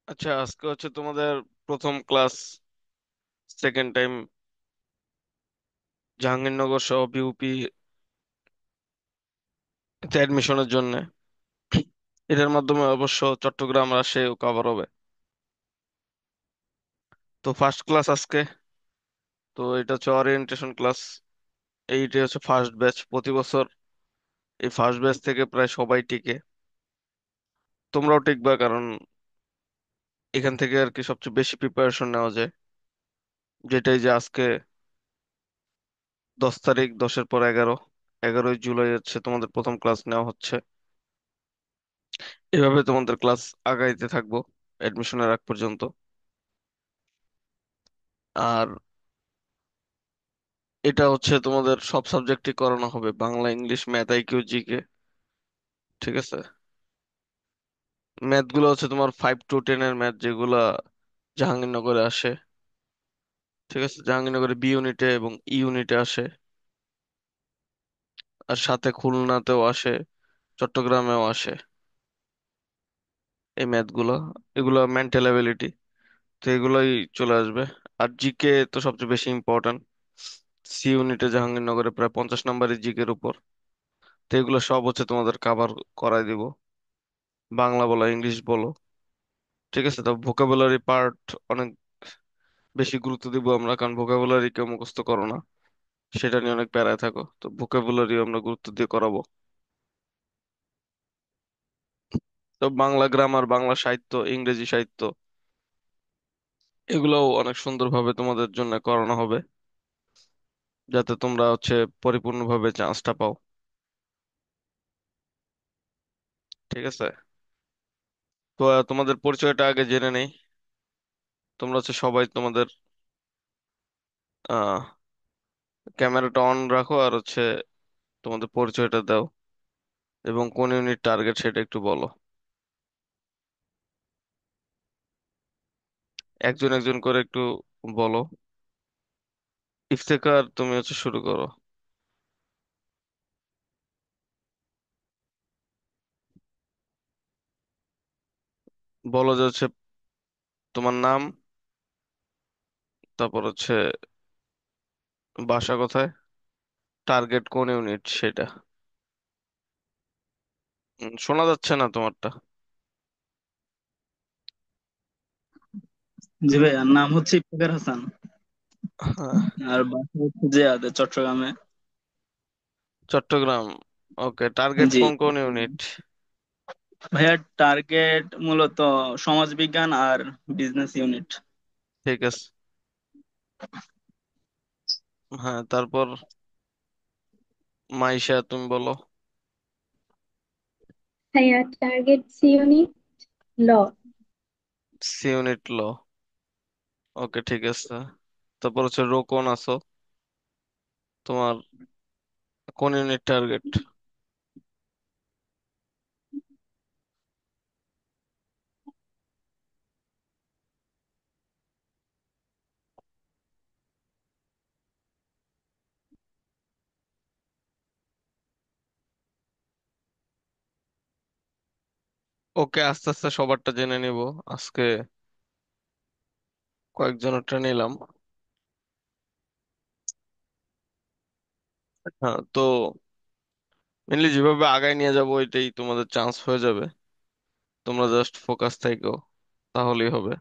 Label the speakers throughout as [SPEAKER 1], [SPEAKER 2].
[SPEAKER 1] আচ্ছা, আজকে হচ্ছে তোমাদের প্রথম ক্লাস, সেকেন্ড টাইম জাহাঙ্গীরনগর সহ বিউপি তে অ্যাডমিশনের জন্য। এটার মাধ্যমে অবশ্য চট্টগ্রাম রাজশাহীও কভার হবে। তো ফার্স্ট ক্লাস আজকে। তো এটা হচ্ছে ওরিয়েন্টেশন ক্লাস। এইটা হচ্ছে ফার্স্ট ব্যাচ। প্রতি বছর এই ফার্স্ট ব্যাচ থেকে প্রায় সবাই টিকে। তোমরাও টিকবা, কারণ এখান থেকে আর কি সবচেয়ে বেশি প্রিপারেশন নেওয়া যায়। যেটাই যে আজকে 10 তারিখ, 10-এর পর 11, 11ই জুলাই হচ্ছে তোমাদের প্রথম ক্লাস নেওয়া হচ্ছে। এভাবে তোমাদের ক্লাস আগাইতে থাকবো এডমিশনের আগ পর্যন্ত। আর এটা হচ্ছে তোমাদের সব সাবজেক্টই করানো হবে, Bangla, English, math, IQ, GK. ঠিক আছে। ম্যাথ গুলো হচ্ছে তোমার 5 to 10 এর ম্যাথ, যেগুলা জাহাঙ্গীরনগরে আসে। ঠিক আছে, জাহাঙ্গীরনগরে বি ইউনিটে এবং ই ইউনিটে আসে। আর সাথে খুলনাতেও আসে, চট্টগ্রামেও আসে এই ম্যাথ গুলো। এগুলো মেন্টাল অ্যাবিলিটি, তো এগুলোই চলে আসবে। আর জিকে তো সবচেয়ে বেশি ইম্পর্ট্যান্ট। সি ইউনিটে জাহাঙ্গীরনগরে প্রায় 50 নম্বরের জিকের উপর। তো এগুলো সব হচ্ছে তোমাদের কাভার করাই দিব, বাংলা বলো ইংলিশ বলো। ঠিক আছে, তো ভোকাবুলারি পার্ট অনেক বেশি গুরুত্ব দিব আমরা, কারণ ভোকাবুলারি কেউ মুখস্থ করো না, সেটা নিয়ে অনেক প্যারায় থাকো। তো ভোকাবুলারি আমরা গুরুত্ব দিয়ে করাবো। তো বাংলা গ্রামার, বাংলা সাহিত্য, ইংরেজি সাহিত্য, এগুলোও অনেক সুন্দরভাবে তোমাদের জন্য করানো হবে, যাতে তোমরা হচ্ছে পরিপূর্ণভাবে চান্সটা পাও। ঠিক আছে। তো তোমাদের পরিচয়টা আগে জেনে নেই। তোমরা হচ্ছে সবাই তোমাদের আহ ক্যামেরাটা অন রাখো, আর হচ্ছে তোমাদের পরিচয়টা দাও, এবং কোন ইউনিট টার্গেট সেটা একটু বলো। একজন একজন করে একটু বলো। ইফতেখার, তুমি হচ্ছে শুরু করো। বলো যে হচ্ছে তোমার নাম, তারপর হচ্ছে বাসা কোথায়, টার্গেট কোন ইউনিট সেটা। শোনা যাচ্ছে না তোমারটা।
[SPEAKER 2] জি ভাই, আর নাম হচ্ছে ইফতেখার হাসান।
[SPEAKER 1] হ্যাঁ,
[SPEAKER 2] আর বাসা হচ্ছে জিয়াদ, চট্টগ্রামে।
[SPEAKER 1] চট্টগ্রাম। ওকে, টার্গেট
[SPEAKER 2] জি
[SPEAKER 1] কোন কোন ইউনিট?
[SPEAKER 2] ভাইয়া, টার্গেট মূলত সমাজবিজ্ঞান আর বিজনেস ইউনিট।
[SPEAKER 1] ঠিক আছে। হ্যাঁ, তারপর মাইশা, তুমি বলো।
[SPEAKER 3] হ্যাঁ, টার্গেট সি ইউনিট ল।
[SPEAKER 1] সি ইউনিট ল। ওকে, ঠিক আছে। তারপর হচ্ছে রো কোন আছো, তোমার কোন ইউনিট টার্গেট? ওকে, আস্তে আস্তে সবারটা জেনে নিব আজকে। কয়েকজনেরটা নিলাম। হ্যাঁ, তো মেনলি যেভাবে আগায় নিয়ে যাবো এটাই তোমাদের চান্স হয়ে যাবে। তোমরা জাস্ট ফোকাস থাকো, তাহলেই হবে।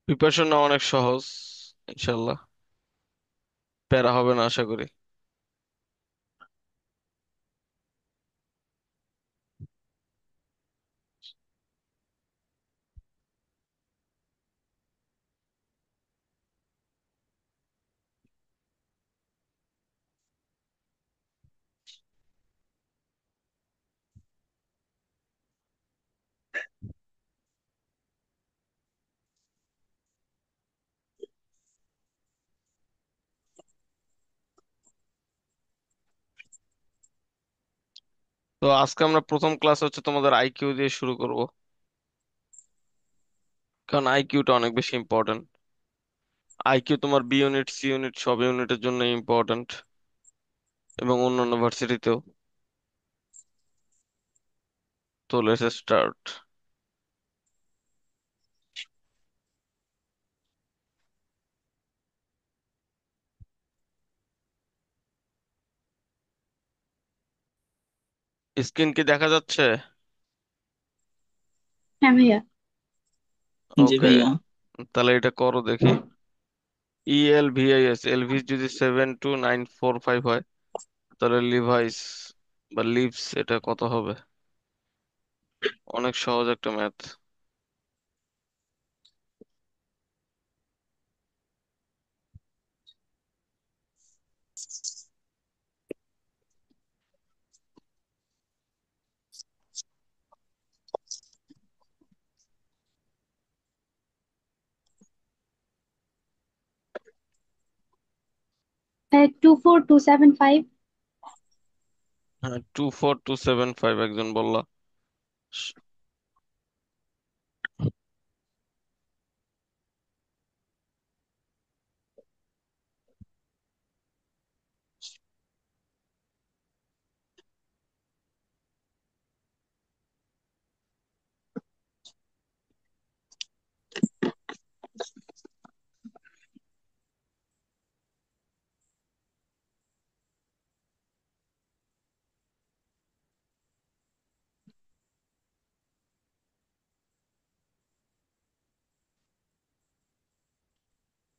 [SPEAKER 1] প্রিপারেশন নেওয়া অনেক সহজ, ইনশাল্লাহ প্যারা হবে না আশা করি। তো আজকে আমরা প্রথম ক্লাস হচ্ছে তোমাদের আইকিউ দিয়ে শুরু করব, কারণ আইকিউটা অনেক বেশি ইম্পর্টেন্ট। আইকিউ তোমার বি ইউনিট, সি ইউনিট, সব ইউনিটের জন্য ইম্পর্টেন্ট, এবং অন্যান্য ভার্সিটিতেও। তো লেটস স্টার্ট। স্ক্রিন কি দেখা যাচ্ছে?
[SPEAKER 3] হ্যাঁ ভাইয়া।
[SPEAKER 2] জি
[SPEAKER 1] ওকে,
[SPEAKER 2] ভাইয়া।
[SPEAKER 1] তাহলে এটা করো দেখি। এলভি যদি 72945 হয়, তাহলে লিভাইস বা লিভস এটা কত হবে? অনেক সহজ একটা ম্যাথ।
[SPEAKER 3] 24275।
[SPEAKER 1] হ্যাঁ, 24275 একজন বললা।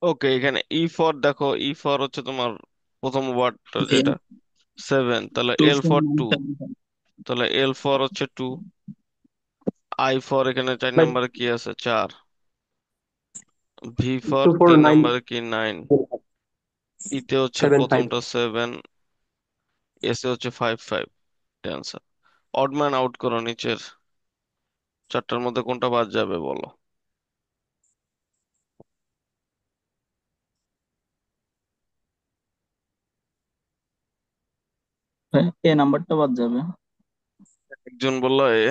[SPEAKER 1] ওকে, এখানে দেখো, হচ্ছে তোমার প্রথম ওয়ার্ডটা
[SPEAKER 2] ভাইয়া
[SPEAKER 1] যেটা 7, তাহলে
[SPEAKER 2] two four
[SPEAKER 1] L4
[SPEAKER 2] nine
[SPEAKER 1] 2,
[SPEAKER 2] seven five.
[SPEAKER 1] তাহলে L4 হচ্ছে 2, I4 এখানে 4
[SPEAKER 4] ভাই
[SPEAKER 1] নম্বরে কি আছে? 4, V4
[SPEAKER 4] টু ফোর
[SPEAKER 1] 3
[SPEAKER 4] নাইন
[SPEAKER 1] নম্বরে কি? 9, ইতে হচ্ছে
[SPEAKER 4] সেভেন ফাইভ
[SPEAKER 1] প্রথমটা 7, এসে হচ্ছে 5 5। অ্যান্সার। অড ম্যান আউট করো নিচের চারটার মধ্যে কোনটা বাদ যাবে বলো।
[SPEAKER 2] এ নাম্বারটা বাদ যাবে।
[SPEAKER 1] একজন বললো এ,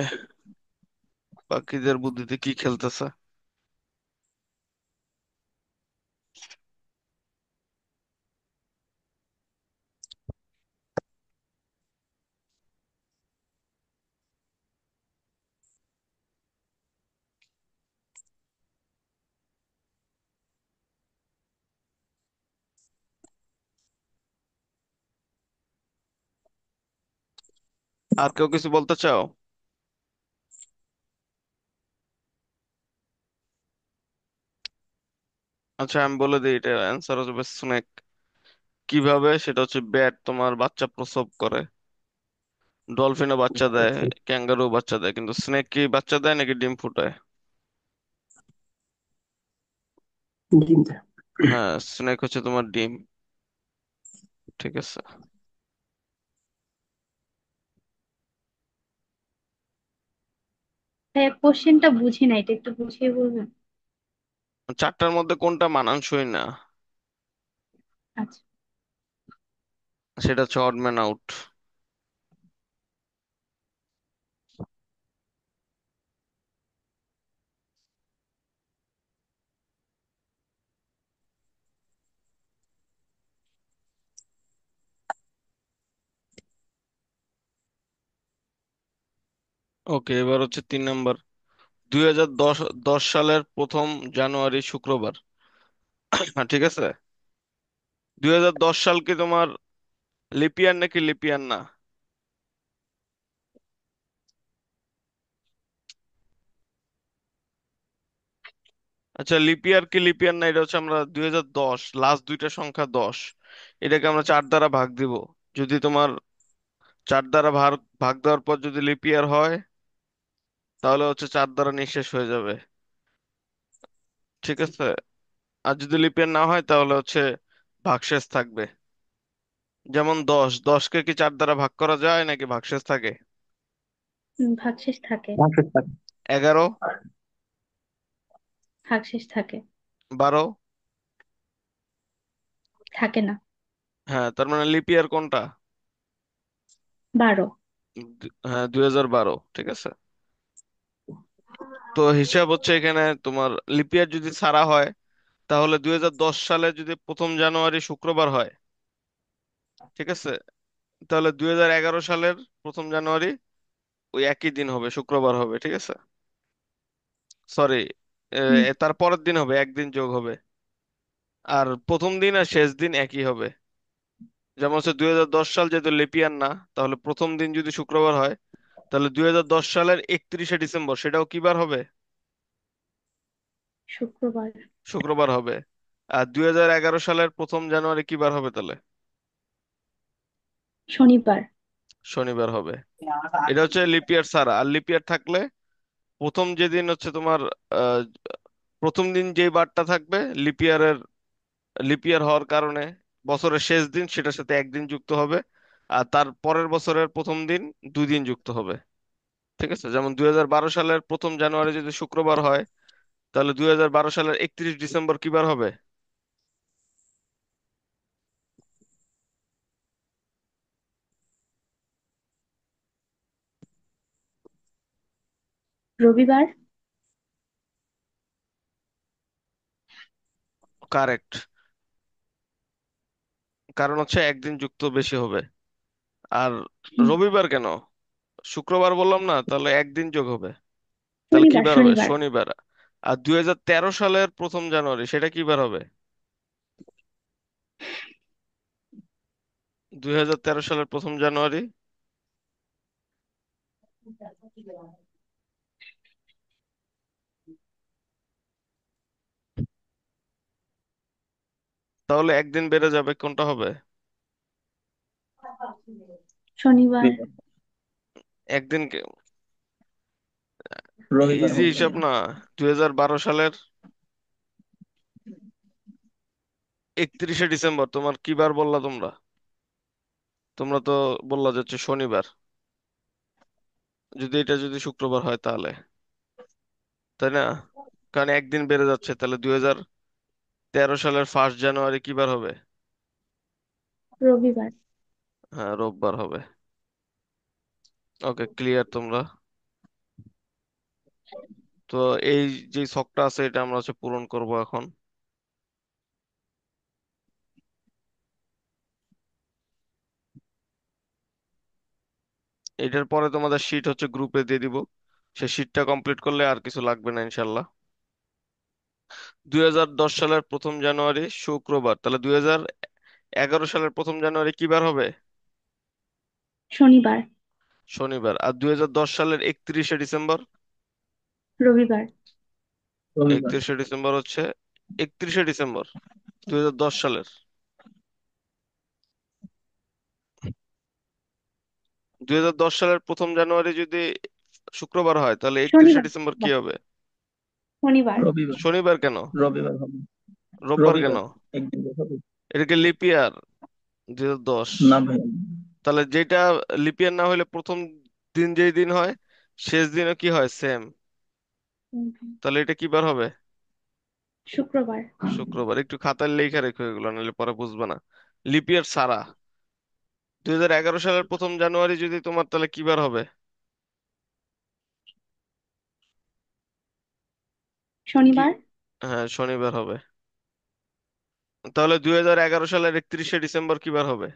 [SPEAKER 1] বাকিদের বুদ্ধিতে কি খেলতেছে? আর কেউ কিছু বলতে চাও? আচ্ছা, আমি বলে দিই, এটা অ্যান্সার হবে স্নেক। কিভাবে? সেটা হচ্ছে ব্যাট তোমার বাচ্চা প্রসব করে, ডলফিনও বাচ্চা দেয়, ক্যাঙ্গারু বাচ্চা দেয়, কিন্তু স্নেক কি বাচ্চা দেয় নাকি ডিম ফুটায়?
[SPEAKER 4] ডিম দেয়।
[SPEAKER 1] হ্যাঁ, স্নেক হচ্ছে তোমার ডিম। ঠিক আছে।
[SPEAKER 3] ভাইয়া কোশ্চেনটা বুঝি না, এটা একটু বুঝিয়ে বলবেন?
[SPEAKER 1] চারটার মধ্যে কোনটা মানানসই না?
[SPEAKER 3] আচ্ছা।
[SPEAKER 1] সেটা হচ্ছে অড ম্যান আউট। ওকে, এবার হচ্ছে 3 নম্বর। 2010 সালের 1 জানুয়ারি শুক্রবার। হ্যাঁ, ঠিক আছে। 2010 সাল কি তোমার লিপিয়ার নাকি লিপিয়ার না? আচ্ছা, লিপিয়ার কি লিপিয়ার না, এটা হচ্ছে আমরা 2010 লাস্ট দুইটা সংখ্যা 10, এটাকে আমরা 4 দ্বারা ভাগ দিব। যদি তোমার 4 দ্বারা ভাগ ভাগ দেওয়ার পর যদি লিপিয়ার হয়, তাহলে হচ্ছে 4 দ্বারা নিঃশেষ হয়ে যাবে। ঠিক আছে। আর যদি লিপিয়ার না হয়, তাহলে হচ্ছে ভাগশেষ থাকবে। যেমন 10কে কি 4 দ্বারা ভাগ করা যায় নাকি ভাগশেষ থাকে?
[SPEAKER 3] ভাগশেষ থাকে।
[SPEAKER 4] ভাগশেষ থাকে।
[SPEAKER 1] 11,
[SPEAKER 3] ভাগশেষ থাকে।
[SPEAKER 1] 12।
[SPEAKER 3] থাকে না।
[SPEAKER 1] হ্যাঁ, তার মানে লিপিয়ার কোনটা?
[SPEAKER 3] 12।
[SPEAKER 1] হ্যাঁ, 2012। ঠিক আছে। তো হিসাব হচ্ছে এখানে তোমার লিপিয়ার যদি ছাড়া হয়, তাহলে 2010 সালে যদি 1 জানুয়ারি শুক্রবার হয়, ঠিক আছে, তাহলে 2011 সালের 1 জানুয়ারি ওই একই দিন হবে, শুক্রবার হবে, ঠিক আছে? সরি,
[SPEAKER 3] হুম,
[SPEAKER 1] তার পরের দিন হবে, একদিন যোগ হবে। আর প্রথম দিন আর শেষ দিন একই হবে। যেমন হচ্ছে 2010 সাল যেহেতু লিপিয়ার না, তাহলে প্রথম দিন যদি শুক্রবার হয়, তাহলে 2010 সালের 31শে ডিসেম্বর সেটাও কি বার হবে?
[SPEAKER 3] শুক্রবার।
[SPEAKER 1] শুক্রবার হবে। আর 2011 সালের 1ম জানুয়ারি কি বার হবে তাহলে?
[SPEAKER 3] শনিবার।
[SPEAKER 1] শনিবার হবে। এটা হচ্ছে লিপিয়ার ছাড়া। আর লিপিয়ার থাকলে প্রথম যেদিন হচ্ছে তোমার আহ, প্রথম দিন যে বারটা থাকবে লিপিয়ারের, লিপিয়ার হওয়ার কারণে বছরের শেষ দিন সেটার সাথে একদিন যুক্ত হবে। আর তার পরের বছরের প্রথম দিন 2 দিন যুক্ত হবে। ঠিক আছে? যেমন 2012 সালের 1ম জানুয়ারি যদি শুক্রবার হয়, তাহলে 2012 সালের 31 ডিসেম্বর কি বার হবে?
[SPEAKER 3] রবিবার।
[SPEAKER 1] কারেক্ট। কারণ হচ্ছে একদিন যুক্ত বেশি হবে। আর
[SPEAKER 3] হুম,
[SPEAKER 1] রবিবার কেন? শুক্রবার বললাম না, তাহলে একদিন যোগ হবে। তাহলে কি
[SPEAKER 3] শনিবার
[SPEAKER 1] বার হবে?
[SPEAKER 3] শনিবার।
[SPEAKER 1] শনিবার। আর 2013 সালের 1ম জানুয়ারি সেটা কি বার হবে? 2013 সালের 1ম জানুয়ারি তাহলে একদিন বেড়ে যাবে, কোনটা হবে?
[SPEAKER 3] শনিবার।
[SPEAKER 2] রবিবার।
[SPEAKER 1] একদিন
[SPEAKER 2] রবিবার
[SPEAKER 1] ইজি
[SPEAKER 2] হবে
[SPEAKER 1] হিসাব
[SPEAKER 2] ভাইয়া।
[SPEAKER 1] না। 2012 সালের 31শে ডিসেম্বর তোমার কি বার বললা তোমরা? তোমরা তো বললা যে হচ্ছে শনিবার, যদি এটা যদি শুক্রবার হয় তাহলে, তাই না? কারণ একদিন বেড়ে যাচ্ছে, তাহলে 2013 সালের 1st জানুয়ারি কি বার হবে?
[SPEAKER 3] রবিবার।
[SPEAKER 1] হ্যাঁ, রোববার হবে। ওকে, ক্লিয়ার তোমরা? তো এই যে ছকটা আছে এটা আমরা হচ্ছে পূরণ করব এখন। এটার পরে তোমাদের শিট হচ্ছে গ্রুপে দিয়ে দিব। সে শিটটা কমপ্লিট করলে আর কিছু লাগবে না ইনশাল্লাহ। 2010 সালের 1ম জানুয়ারি শুক্রবার, তাহলে 2011 সালের 1ম জানুয়ারি কি বার হবে?
[SPEAKER 3] শনিবার।
[SPEAKER 1] শনিবার। আর 2010 সালের 31শে ডিসেম্বর?
[SPEAKER 3] রবিবার।
[SPEAKER 2] রবিবার।
[SPEAKER 1] 31শে ডিসেম্বর হচ্ছে 31শে ডিসেম্বর 2010 সালের। 2010 সালের 1ম জানুয়ারি যদি শুক্রবার হয়, তাহলে একত্রিশে
[SPEAKER 3] শনিবার।
[SPEAKER 1] ডিসেম্বর কি হবে?
[SPEAKER 3] শনিবার।
[SPEAKER 2] রবিবার।
[SPEAKER 1] শনিবার কেন?
[SPEAKER 2] রবিবার হবে।
[SPEAKER 1] রোববার কেন?
[SPEAKER 2] রবিবার একদিন বের হবে।
[SPEAKER 1] এটা কি লিপ ইয়ার? 2010।
[SPEAKER 2] না ভাইয়া।
[SPEAKER 1] তাহলে যেটা লিপ ইয়ার না হলে প্রথম দিন যেই দিন হয় শেষ দিনও কি হয়? সেম।
[SPEAKER 3] হুম,
[SPEAKER 1] তাহলে এটা কি বার হবে?
[SPEAKER 3] শুক্রবার।
[SPEAKER 1] শুক্রবার। একটু খাতায় লেখা রেখো এগুলো, নাহলে পরে বুঝবে না। লিপ ইয়ার ছাড়া 2011 সালের 1ম জানুয়ারি যদি তোমার, তাহলে কি বার হবে? কি?
[SPEAKER 3] শনিবার।
[SPEAKER 1] হ্যাঁ, শনিবার হবে। তাহলে 2011 সালের 31শে ডিসেম্বর কি বার হবে?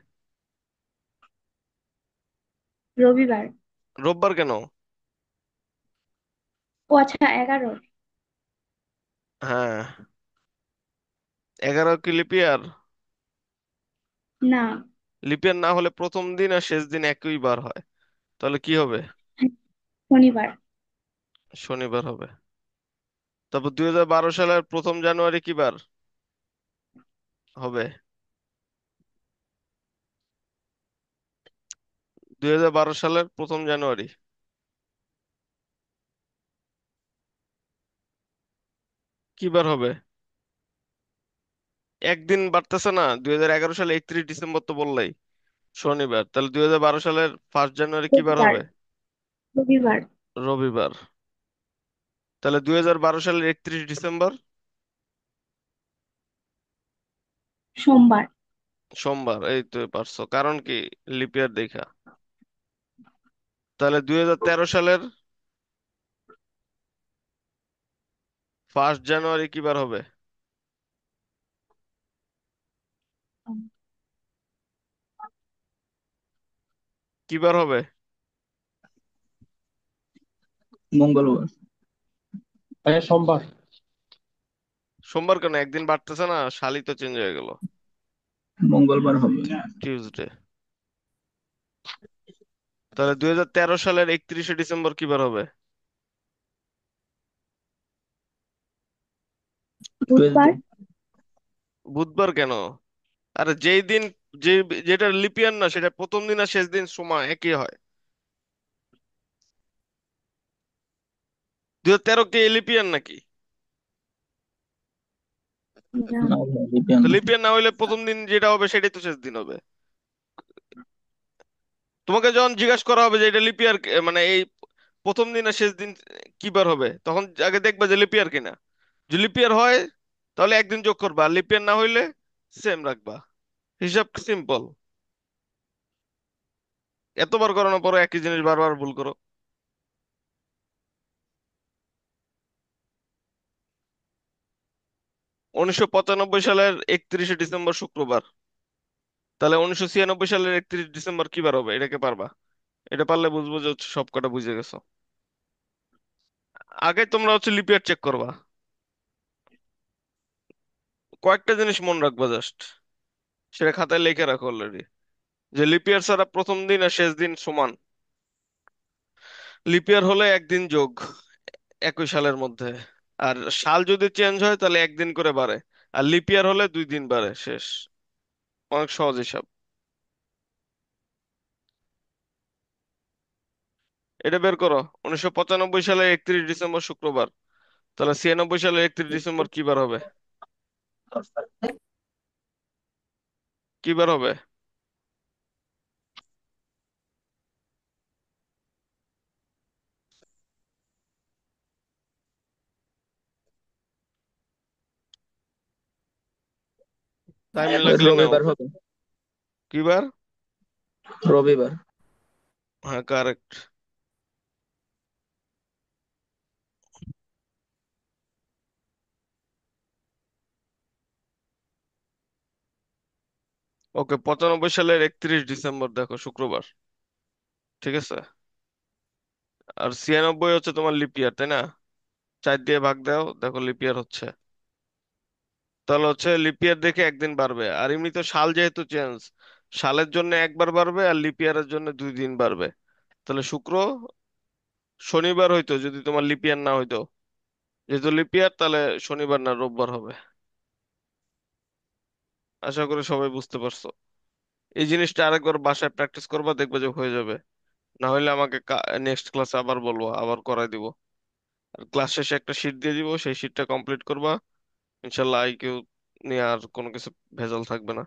[SPEAKER 3] রবিবার।
[SPEAKER 1] রোববার কেন?
[SPEAKER 3] ও আচ্ছা, 11।
[SPEAKER 1] হ্যাঁ, 11 কি লিপ ইয়ার?
[SPEAKER 3] না।
[SPEAKER 1] লিপ ইয়ার না হলে প্রথম দিন আর শেষ দিন একই বার হয়, তাহলে কি হবে?
[SPEAKER 3] শনিবার।
[SPEAKER 1] শনিবার হবে। তারপর 2012 সালের 1ম জানুয়ারি কি বার হবে? 2012 সালের 1ম জানুয়ারি কি বার হবে? একদিন বাড়তেছে না? 2011 সালে 31 ডিসেম্বর তো বললাই শনিবার, তাহলে 2012 সালের 1st জানুয়ারি কি বার
[SPEAKER 3] রবিবার।
[SPEAKER 1] হবে?
[SPEAKER 3] রবিবার।
[SPEAKER 1] রবিবার। তাহলে 2012 সালের 31 ডিসেম্বর
[SPEAKER 3] সোমবার।
[SPEAKER 1] সোমবার। এই তো পারছো, কারণ কি? লিপিয়ার দেখা। তাহলে 2013 সালের 1st জানুয়ারি কি বার হবে? কি বার হবে?
[SPEAKER 2] মঙ্গলবার।
[SPEAKER 4] ভাইয়া সোমবার।
[SPEAKER 1] সোমবার কেন? একদিন বাড়তেছে না, সালই তো চেঞ্জ হয়ে গেল।
[SPEAKER 2] মঙ্গলবার হবে।
[SPEAKER 1] টিউসডে। তাহলে 2013 সালের 31শে ডিসেম্বর কি বার হবে?
[SPEAKER 3] বুধবার।
[SPEAKER 2] টুয়েসডে।
[SPEAKER 1] বুধবার কেন? আরে যেই দিন, যে যেটা লিপিয়ার না সেটা প্রথম দিন আর শেষ দিন সময় একই হয়। 2013 কি লিপিয়ার নাকি?
[SPEAKER 3] না।
[SPEAKER 2] না ভাই, লিপিয়ান
[SPEAKER 1] তো
[SPEAKER 2] না।
[SPEAKER 1] লিপিয়ার না হইলে প্রথম দিন যেটা হবে সেটাই তো শেষ দিন হবে। তোমাকে যখন জিজ্ঞাসা করা হবে যে এটা লিপিয়ার মানে এই প্রথম দিন আর শেষ দিন কি বার হবে, তখন আগে দেখবা যে লিপিয়ার কিনা। যদি লিপিয়ার হয় তাহলে একদিন যোগ করবা, আর লিপিয়ার না হইলে সেম রাখবা। হিসাব সিম্পল। এতবার করানোর পরে একই জিনিস বারবার ভুল করো। 1995 সালের 31শে ডিসেম্বর শুক্রবার। তাহলে 1996 সালের 31 ডিসেম্বর কি বার হবে, এটাকে পারবা? এটা পারলে বুঝবো যে হচ্ছে সব কটা বুঝে গেছো। আগে তোমরা হচ্ছে লিপিয়ার চেক করবা। কয়েকটা জিনিস মনে রাখবা জাস্ট, সেটা খাতায় লিখে রাখো অলরেডি। যে লিপিয়ার ছাড়া প্রথম দিন আর শেষ দিন সমান। লিপিয়ার হলে একদিন যোগ একই সালের মধ্যে। আর সাল যদি চেঞ্জ হয় তাহলে একদিন করে বাড়ে। আর লিপিয়ার হলে 2 দিন বাড়ে, শেষ। অনেক সহজ হিসাব। এটা বের করো। 1995 সালের 31 ডিসেম্বর শুক্রবার। তাহলে 96 সালের 31 ডিসেম্বর কি বার হবে? কি বার হবে? টাইম
[SPEAKER 2] ওই
[SPEAKER 1] লাগলে নাও।
[SPEAKER 2] রবিবার হবে।
[SPEAKER 1] কি বার?
[SPEAKER 2] রবিবার।
[SPEAKER 1] হ্যাঁ, কারেক্ট। ওকে, 95 সালের 31 ডিসেম্বর দেখো শুক্রবার। ঠিক আছে। আর 96 হচ্ছে তোমার লিপিয়ার, তাই না? 4 দিয়ে ভাগ দাও, দেখো লিপিয়ার হচ্ছে। তাহলে হচ্ছে লিপিয়ার দেখে একদিন বাড়বে। আর এমনি তো সাল যেহেতু চেঞ্জ, সালের জন্য একবার বাড়বে আর লিপিয়ারের জন্য 2 দিন বাড়বে। তাহলে শনিবার হইতো যদি তোমার লিপিয়ার না হইতো। যেহেতু লিপিয়ার তাহলে শনিবার না রোববার হবে। আশা করি সবাই বুঝতে পারছো। এই জিনিসটা আরেকবার বাসায় প্র্যাকটিস করবা, দেখবে যে হয়ে যাবে। না হলে আমাকে নেক্সট ক্লাসে আবার বলবো, আবার করাই দিব। আর ক্লাস শেষে একটা শিট দিয়ে দিব, সেই শিটটা কমপ্লিট করবা। ইনশাল্লাহ আইকিউ নিয়ে আর কোনো কিছু ভেজাল থাকবে না।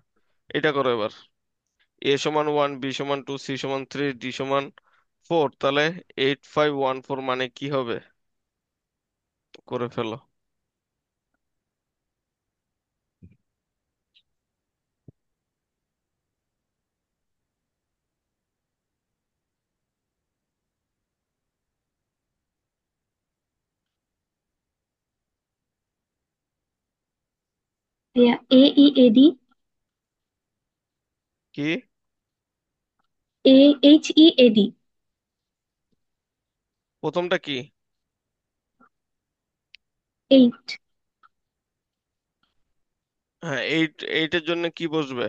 [SPEAKER 1] এটা করো এবার। A=1, B=2, C=3, D=4, তাহলে 8514 মানে কি হবে? করে ফেলো।
[SPEAKER 3] AEAD,
[SPEAKER 1] কি?
[SPEAKER 3] AHEAD,
[SPEAKER 1] প্রথমটা কি?
[SPEAKER 3] 8,
[SPEAKER 1] হ্যাঁ, এইটের জন্য কি বসবে?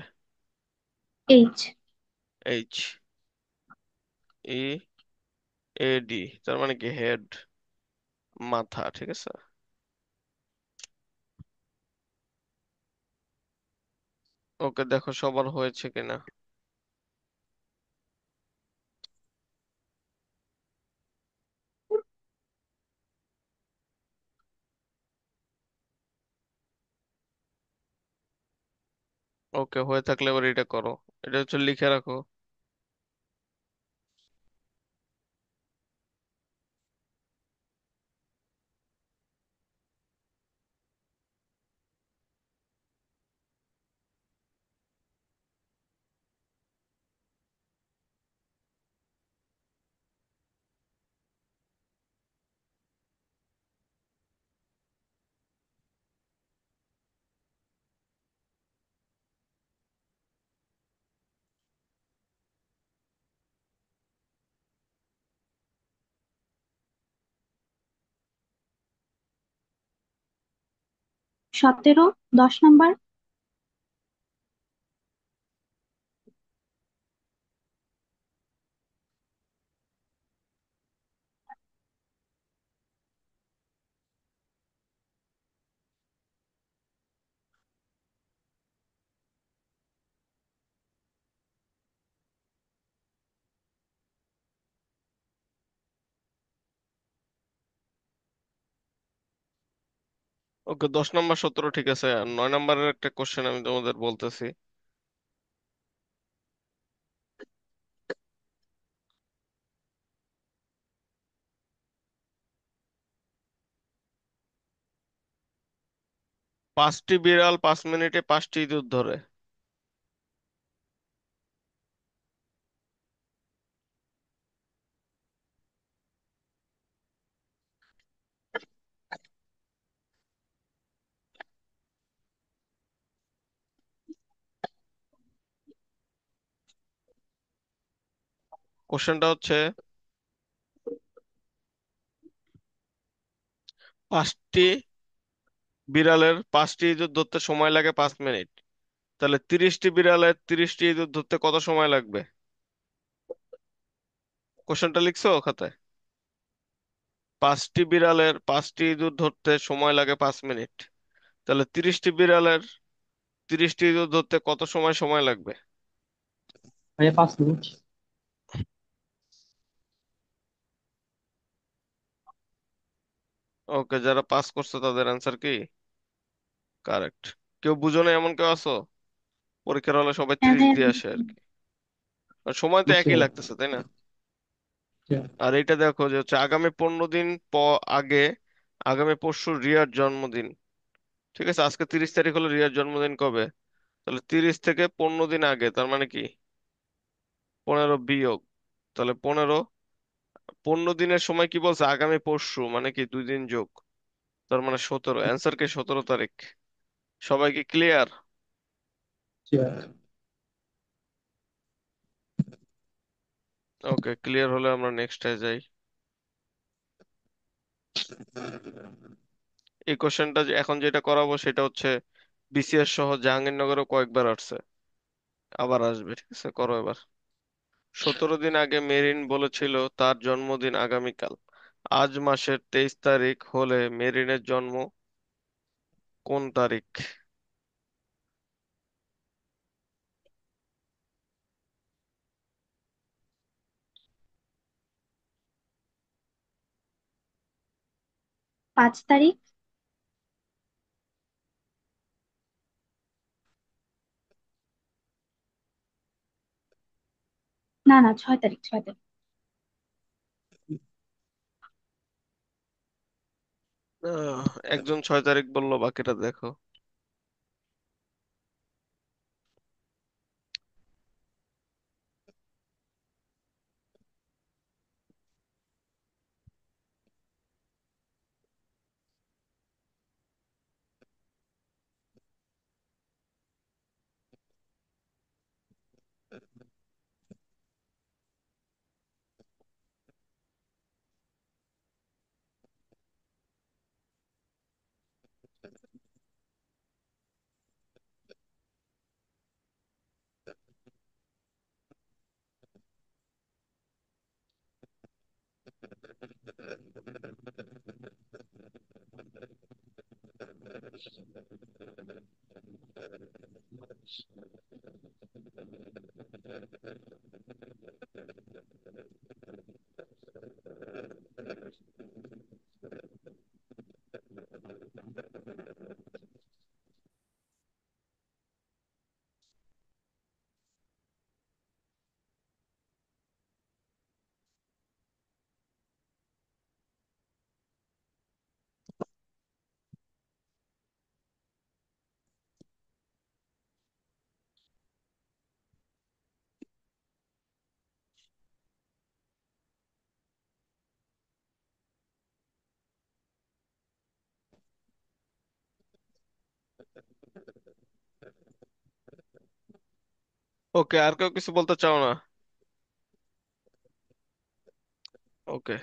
[SPEAKER 3] H,
[SPEAKER 1] H. AD, তার মানে কি হেড, মাথা, ঠিক আছে। ওকে, দেখো সবার হয়েছে কিনা। ওকে, হয়ে থাকলে এবার এটা করো। এটা হচ্ছে লিখে রাখো।
[SPEAKER 3] 17, 10 নাম্বার।
[SPEAKER 1] ওকে, 10 নম্বর 17 ঠিক আছে। আর 9 নম্বরের একটা কোশ্চেন আমি তোমাদের বলতেছি। 5টি বিড়াল 5 মিনিটে 5টি ইঁদুর ধরে। কোশ্চেনটা হচ্ছে 5টি বিড়ালের 5টি ইঁদুর ধরতে সময় লাগে 5 মিনিট, তাহলে 30টি বিড়ালের 30টি ইঁদুর ধরতে কত সময় লাগবে? কোশ্চেনটা লিখছো খাতায়? 5টি বিড়ালের 5টি ইঁদুর ধরতে সময় লাগে 5 মিনিট, তাহলে 30টি বিড়ালের 30টি ইঁদুর ধরতে কত সময় সময় লাগবে?
[SPEAKER 4] ভাইয়া 5 মিনিট।
[SPEAKER 1] ওকে, যারা পাস করছে তাদের অ্যান্সার কি কারেক্ট? কেউ বুঝো না এমন কেউ আছো? পরীক্ষার হলে সবাই
[SPEAKER 3] হ্যাঁ
[SPEAKER 1] 30
[SPEAKER 3] ভাইয়া,
[SPEAKER 1] দিয়ে আসে আর কি। আর সময় তো
[SPEAKER 4] বুঝছি
[SPEAKER 1] একই
[SPEAKER 4] ভাইয়া।
[SPEAKER 1] লাগতেছে, তাই না?
[SPEAKER 4] আচ্ছা।
[SPEAKER 1] আর এটা দেখো যে হচ্ছে আগামী 15 দিন আগে আগামী পরশু রিয়ার জন্মদিন। ঠিক আছে, আজকে 30 তারিখ হলো, রিয়ার জন্মদিন কবে? তাহলে 30 থেকে 15 দিন আগে, তার মানে কি 15 বিয়োগ, তাহলে 15 দিনের সময় কি বলছে? আগামী পরশু মানে কি 2 দিন যোগ, তার মানে 17। অ্যান্সার কি 17 তারিখ? সবাই কি ক্লিয়ার?
[SPEAKER 4] আচ্ছা।
[SPEAKER 1] ওকে, ক্লিয়ার হলে আমরা নেক্সটে যাই। এই কোশ্চেনটা এখন যেটা করাবো সেটা হচ্ছে বিসিএস সহ জাহাঙ্গীরনগরও কয়েকবার আসছে, আবার আসবে। ঠিক আছে, করো এবার। 17 দিন আগে মেরিন বলেছিল তার জন্মদিন আগামীকাল। আজ মাসের 23 তারিখ হলে মেরিনের জন্ম কোন তারিখ?
[SPEAKER 3] 5 তারিখ। না না, 6 তারিখ, 6 তারিখ।
[SPEAKER 1] একজন 6 তারিখ বললো, বাকিটা দেখো। ওকে, আর কেউ কিছু বলতে চাও না? ওকে,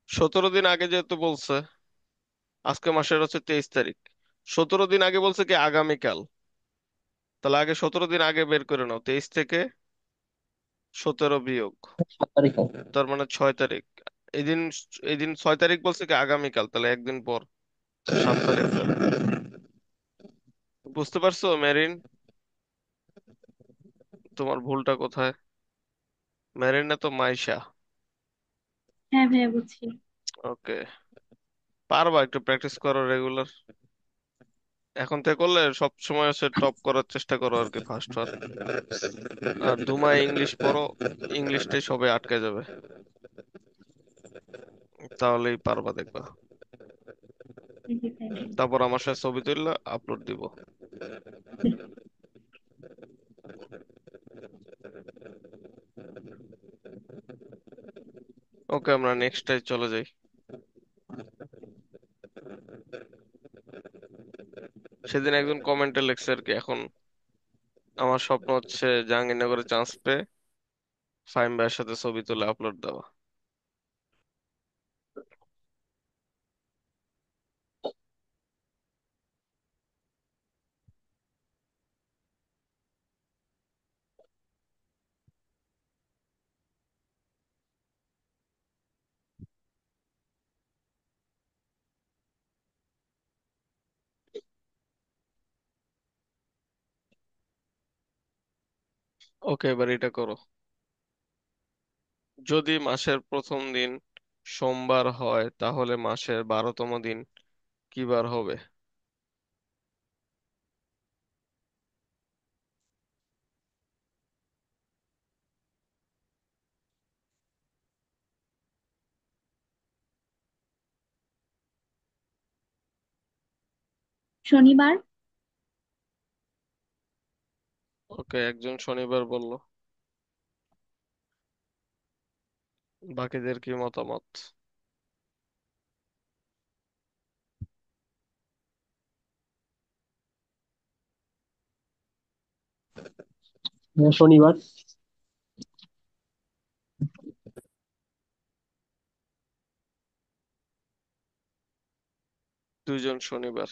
[SPEAKER 1] 17 দিন আগে যেহেতু বলছে, আজকে মাসের হচ্ছে 23 তারিখ, 17 দিন আগে বলছে কি আগামীকাল, তাহলে আগে 17 দিন আগে বের করে নাও, 23 থেকে 17 বিয়োগ,
[SPEAKER 2] 7 তারিখ হবে।
[SPEAKER 1] তার মানে 6 তারিখ। এই দিন, এই দিন 6 তারিখ বলছে কি আগামীকাল, তাহলে একদিন পর, তো 7 তারিখ হবে। বুঝতে পারছো মেরিন, তোমার ভুলটা কোথায়? মেরিন না তো মাইশা।
[SPEAKER 3] হ্যাঁ ভাইয়া বুঝছি।
[SPEAKER 1] ওকে, পারবা, একটু প্র্যাকটিস করো রেগুলার। এখন থেকে করলে সব সময় হচ্ছে টপ করার চেষ্টা করো আর কি, ফার্স্ট হওয়ার। আর দুমায় ইংলিশ পড়ো, ইংলিশটাই সবে আটকে যাবে, তাহলেই পারবা দেখবা।
[SPEAKER 3] জি ভাইয়া।
[SPEAKER 1] তারপর আমার সাথে ছবি তুললে আপলোড দিব। ওকে, আমরা নেক্সটটাই চলে যাই। সেদিন একজন কমেন্টে লেখছে আর কি, এখন আমার স্বপ্ন হচ্ছে জাহাঙ্গীরনগরে চান্স পেয়ে ফাহিম ভাইয়ের সাথে ছবি তুলে আপলোড দেওয়া। ওকে, এবার এটা করো। যদি মাসের প্রথম দিন সোমবার হয় তাহলে মাসের 12তম দিন কি বার হবে?
[SPEAKER 3] শনিবার।
[SPEAKER 1] ওকে, একজন শনিবার বলল, বাকিদের কি মতামত?
[SPEAKER 4] শনিবার।
[SPEAKER 1] দুইজন শনিবার।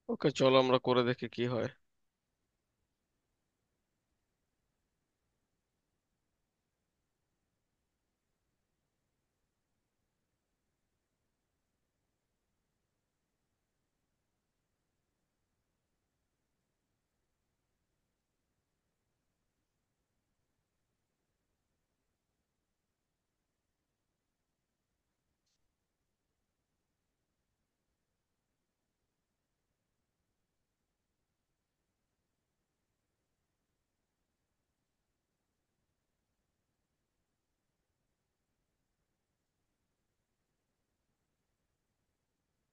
[SPEAKER 1] ওকে, চলো আমরা করে দেখি কি হয়।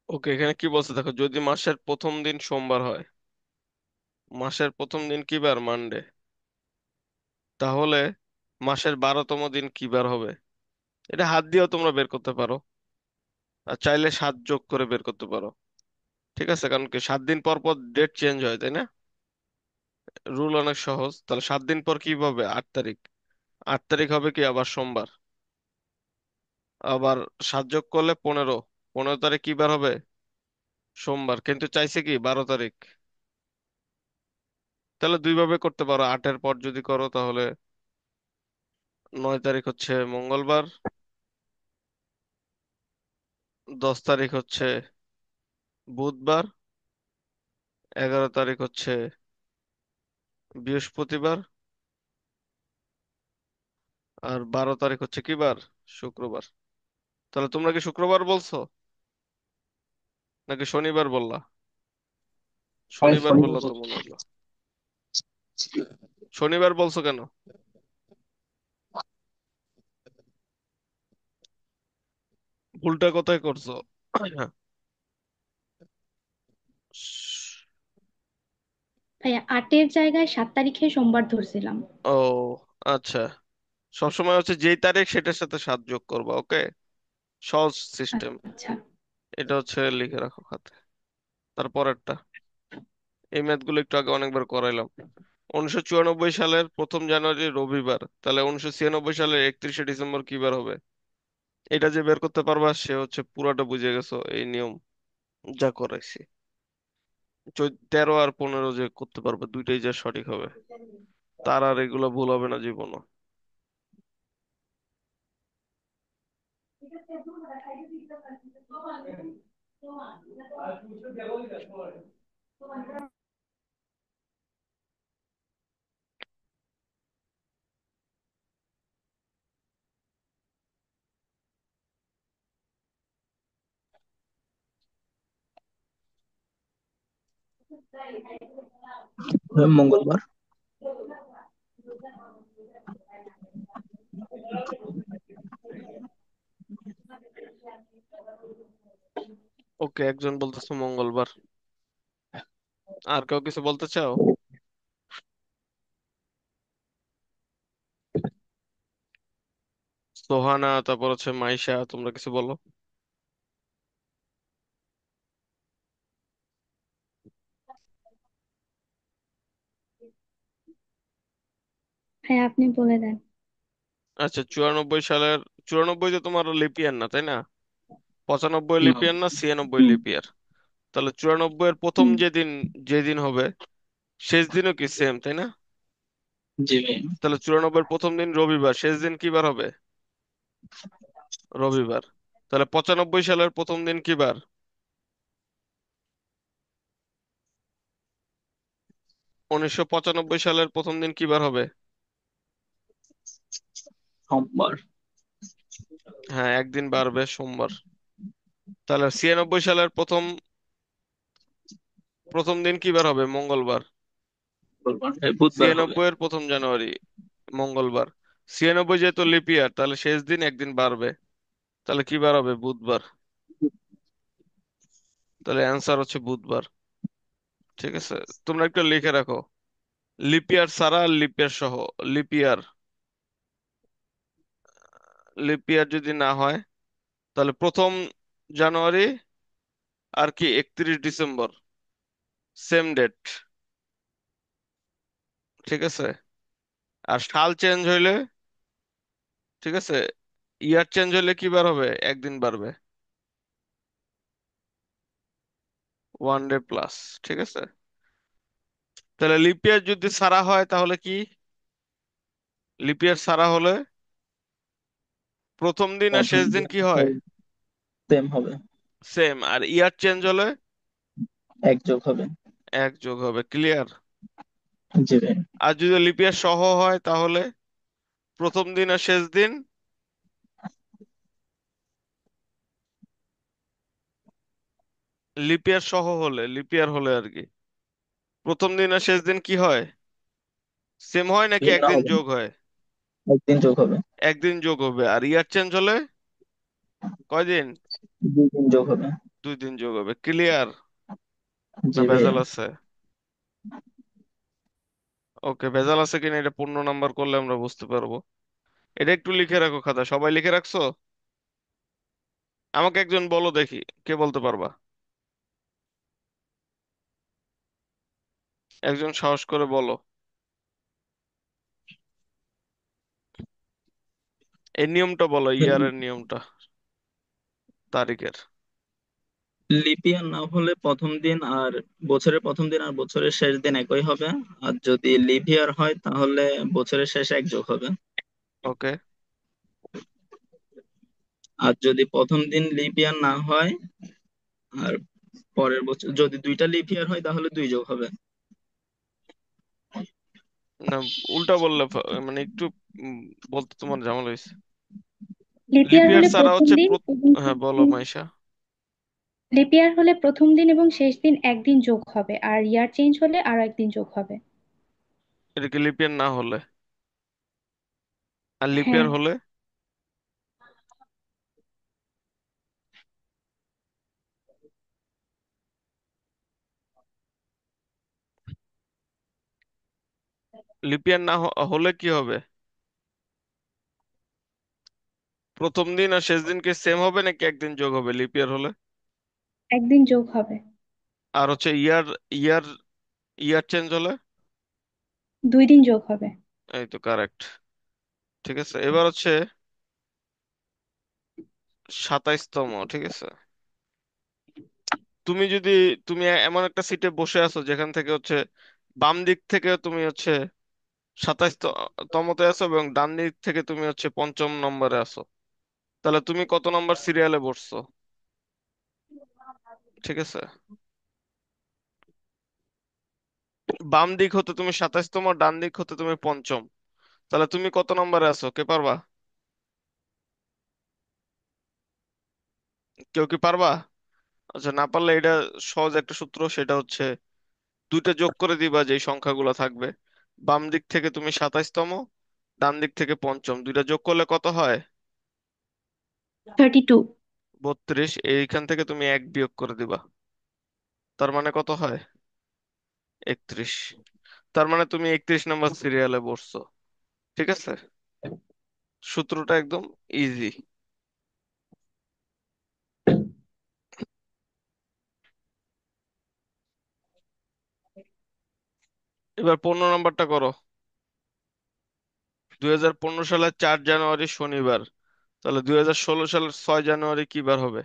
[SPEAKER 1] ওকে, এখানে কি বলছে দেখো, যদি মাসের প্রথম দিন সোমবার হয়, মাসের প্রথম দিন কি বার? মানডে। তাহলে মাসের 12তম দিন কি বার হবে? এটা হাত দিয়েও তোমরা বের করতে পারো, আর চাইলে 7 যোগ করে বের করতে পারো। ঠিক আছে, কারণ কি 7 দিন পর পর ডেট চেঞ্জ হয়, তাই না? রুল অনেক সহজ। তাহলে 7 দিন পর কি হবে? 8 তারিখ। 8 তারিখ হবে কি আবার সোমবার। আবার 7 যোগ করলে 15। 15 তারিখ কি বার হবে? সোমবার, কিন্তু চাইছে কি 12 তারিখ। তাহলে দুই ভাবে করতে পারো, 8-এর পর যদি করো তাহলে 9 তারিখ হচ্ছে মঙ্গলবার, 10 তারিখ হচ্ছে বুধবার, 11 তারিখ হচ্ছে বৃহস্পতিবার, আর 12 তারিখ হচ্ছে কি বার? শুক্রবার। তাহলে তোমরা কি শুক্রবার বলছো নাকি শনিবার বললা?
[SPEAKER 2] আমি
[SPEAKER 1] শনিবার
[SPEAKER 2] শনিবার
[SPEAKER 1] বললা তো
[SPEAKER 2] বলছি।
[SPEAKER 1] মনে হলো। শনিবার বলছো কেন? ভুলটা কোথায় করছো?
[SPEAKER 3] ভাইয়া 8-এর জায়গায় 7 তারিখে সোমবার ধরছিলাম।
[SPEAKER 1] ও আচ্ছা, সবসময় হচ্ছে যেই তারিখ সেটার সাথে 7 যোগ করবা, ওকে? সহজ সিস্টেম।
[SPEAKER 3] আচ্ছা।
[SPEAKER 1] এটা হচ্ছে লিখে রাখো খাতে। তারপরেরটা, এই ম্যাথ গুলো একটু আগে অনেকবার করাইলাম। 1994 সালের 1 জানুয়ারি রবিবার, তাহলে 1996 সালের 31 ডিসেম্বর কি বার হবে? এটা যে বের করতে পারবা সে হচ্ছে পুরাটা বুঝে গেছো এই নিয়ম যা করাইছি। 13 আর 15 যে করতে পারবে, দুইটাই যা সঠিক হবে, তার আর এগুলো ভুল হবে না জীবনও।
[SPEAKER 2] মঙ্গলবার।
[SPEAKER 1] ওকে, একজন বলতেছে মঙ্গলবার। আর কেউ কিছু বলতে চাও? সোহানা, তারপর হচ্ছে মাইশা, তোমরা কিছু বলো।
[SPEAKER 3] হ্যাঁ, আপনি বলে দেন।
[SPEAKER 1] আচ্ছা, 94 সালের, 94 তো তোমার লিপিয়ার না তাই না? 95
[SPEAKER 2] না।
[SPEAKER 1] লিপিয়ার না 96
[SPEAKER 3] হুম।
[SPEAKER 1] লিপিয়ার? তাহলে 94 এর প্রথম
[SPEAKER 3] হুম।
[SPEAKER 1] যেদিন, যেদিন হবে শেষ দিনও কি সেম তাই না?
[SPEAKER 2] জি ভাই।
[SPEAKER 1] তাহলে 94 এর প্রথম দিন রবিবার, শেষ দিন কি বার হবে? রবিবার। তাহলে 95 সালের প্রথম দিন কি বার? 1995 সালের প্রথম দিন কি বার হবে?
[SPEAKER 2] সোমবার।
[SPEAKER 1] হ্যাঁ, একদিন বাড়বে, সোমবার। তাহলে 96 সালের প্রথম প্রথম দিন কি বার হবে? মঙ্গলবার।
[SPEAKER 2] মঙ্গলবার, বুধবার হবে।
[SPEAKER 1] 96 এর 1 জানুয়ারি মঙ্গলবার। 96 যেহেতু লিপ ইয়ার, তাহলে শেষ দিন একদিন বাড়বে, তাহলে কি বার হবে? বুধবার। তাহলে অ্যান্সার হচ্ছে বুধবার। ঠিক আছে, তোমরা একটু লিখে রাখো, লিপ ইয়ার ছাড়া আর লিপ ইয়ার সহ। লিপ ইয়ার, লিপ ইয়ার যদি না হয় তাহলে 1 জানুয়ারি আর কি 31 ডিসেম্বর, সেম ডেট। ঠিক আছে, আর সাল চেঞ্জ হইলে, ঠিক আছে, ইয়ার চেঞ্জ হইলে কি বার হবে? একদিন বাড়বে, 1 ডে প্লাস। ঠিক আছে, তাহলে লিপ ইয়ার যদি সারা হয় তাহলে কি? লিপ ইয়ার সারা হলে প্রথম দিন আর
[SPEAKER 2] প্রথম
[SPEAKER 1] শেষ দিন
[SPEAKER 2] দিন
[SPEAKER 1] কি হয়?
[SPEAKER 2] সেম হবে।
[SPEAKER 1] সেম। আর ইয়ার চেঞ্জ হলে
[SPEAKER 2] এক যোগ হবে।
[SPEAKER 1] এক যোগ হবে। ক্লিয়ার?
[SPEAKER 2] জি ভাই।
[SPEAKER 1] আর যদি লিপ ইয়ার সহ হয় তাহলে প্রথম দিন আর শেষ দিন, লিপ ইয়ার সহ হলে, লিপ ইয়ার হলে আর কি, প্রথম দিন আর শেষ দিন কি হয়? সেম হয় নাকি
[SPEAKER 2] ভিন্ন
[SPEAKER 1] একদিন
[SPEAKER 2] হবে।
[SPEAKER 1] যোগ হয়?
[SPEAKER 2] একদিন যোগ হবে।
[SPEAKER 1] একদিন যোগ হবে। আর ইয়ার চেঞ্জ হলে কয়দিন?
[SPEAKER 2] 2 দিন যোগ হবে।
[SPEAKER 1] 2 দিন যোগ হবে। ক্লিয়ার? না
[SPEAKER 2] জি ভাইয়া।
[SPEAKER 1] ভেজাল আছে? ওকে, ভেজাল আছে কিনা এটা 15 নাম্বার করলে আমরা বুঝতে পারবো। এটা একটু লিখে রাখো খাতা, সবাই লিখে রাখছো? আমাকে একজন বলো দেখি, কে বলতে পারবা? একজন সাহস করে বলো এই নিয়মটা, বলো ইয়ারের নিয়মটা, তারিখের।
[SPEAKER 2] লিপ ইয়ার না হলে প্রথম দিন আর বছরের প্রথম দিন আর বছরের শেষ দিন একই হবে। আর যদি লিপ ইয়ার হয় তাহলে বছরের শেষে এক যোগ হবে।
[SPEAKER 1] ওকে।
[SPEAKER 2] আর যদি প্রথম দিন লিপ ইয়ার না হয় আর পরের বছর যদি দুইটা লিপ ইয়ার হয় তাহলে 2 যোগ হবে।
[SPEAKER 1] না, উল্টা বললে মানে একটু উম, বলতে তোমার ঝামেলা হয়েছে।
[SPEAKER 3] লিপ ইয়ার
[SPEAKER 1] লিপিয়ার
[SPEAKER 3] হলে
[SPEAKER 1] ছাড়া
[SPEAKER 3] প্রথম
[SPEAKER 1] হচ্ছে
[SPEAKER 3] দিন এবং
[SPEAKER 1] হ্যাঁ,
[SPEAKER 3] শেষ
[SPEAKER 1] বলো
[SPEAKER 3] দিন।
[SPEAKER 1] মাইশা।
[SPEAKER 3] লিপ ইয়ার হলে প্রথম দিন এবং শেষ দিন একদিন যোগ হবে, আর ইয়ার চেঞ্জ হলে আরো একদিন যোগ হবে।
[SPEAKER 1] এটা কি লিপিয়ার না হলে? আর
[SPEAKER 3] হ্যাঁ।
[SPEAKER 1] লিপিয়ার হলে? লিপ ইয়ার না হলে কি হবে? প্রথম দিন আর শেষ দিন কি সেম হবে নাকি একদিন যোগ হবে লিপ ইয়ার হলে?
[SPEAKER 3] একদিন যোগ হবে।
[SPEAKER 1] আর হচ্ছে ইয়ার ইয়ার চেঞ্জ হলে?
[SPEAKER 3] 2 দিন যোগ হবে।
[SPEAKER 1] এই তো কারেক্ট। ঠিক আছে, এবার হচ্ছে 27তম। ঠিক আছে, তুমি যদি, তুমি এমন একটা সিটে বসে আছো যেখান থেকে হচ্ছে বাম দিক থেকে তুমি হচ্ছে 27তমতে আছো এবং ডান দিক থেকে তুমি হচ্ছে 5ম নম্বরে আছো, তাহলে তুমি কত নম্বর সিরিয়ালে বসছো? ঠিক আছে, বাম দিক হতে তুমি 27তম, ডান দিক হতে তুমি 5ম, তাহলে তুমি কত নম্বরে আছো কে পারবা? কেউ কি পারবা? আচ্ছা, না পারলে এটা সহজ একটা সূত্র, সেটা হচ্ছে দুইটা যোগ করে দিবা যেই সংখ্যাগুলো থাকবে। বাম দিক থেকে তুমি 27তম, ডান দিক থেকে 5ম, দুইটা যোগ করলে কত হয়?
[SPEAKER 3] 32।
[SPEAKER 1] 32। এইখান থেকে তুমি এক বিয়োগ করে দিবা, তার মানে কত হয়? 31। তার মানে তুমি 31 নম্বর সিরিয়ালে বসছো। ঠিক আছে, সূত্রটা একদম ইজি। এবার 15 নম্বরটা করো। 2015 সালের 4 জানুয়ারি শনিবার, তাহলে 2016 সালের 6 জানুয়ারি কি বার হবে?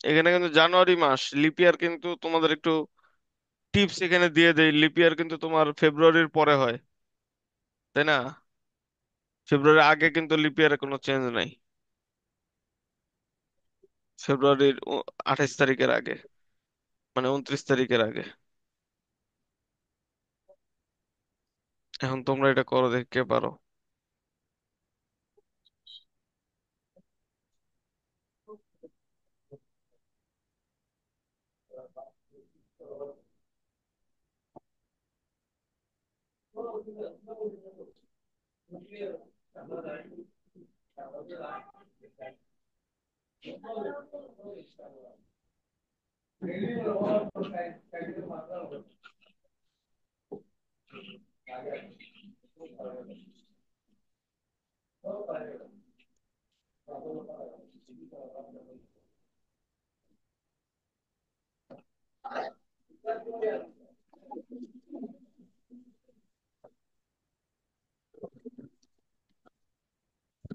[SPEAKER 1] এখানে কিন্তু জানুয়ারি মাস, লিপ ইয়ার কিন্তু তোমাদের একটু টিপস এখানে দিয়ে দেই, লিপ ইয়ার কিন্তু তোমার ফেব্রুয়ারির পরে হয়, তাই না? ফেব্রুয়ারির আগে কিন্তু লিপ ইয়ারে কোনো চেঞ্জ নাই, ফেব্রুয়ারির 28 তারিখের আগে, মানে 29 তারিখের আগে। এখন তোমরা এটা করো, দেখতে পারো।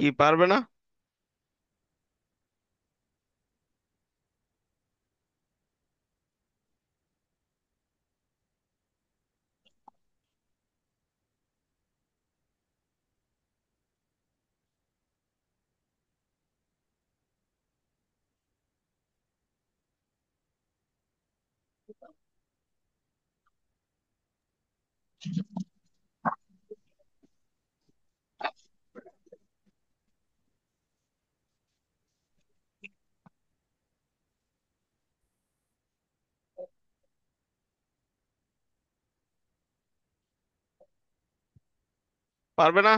[SPEAKER 1] কি পারবে না? পারবে না।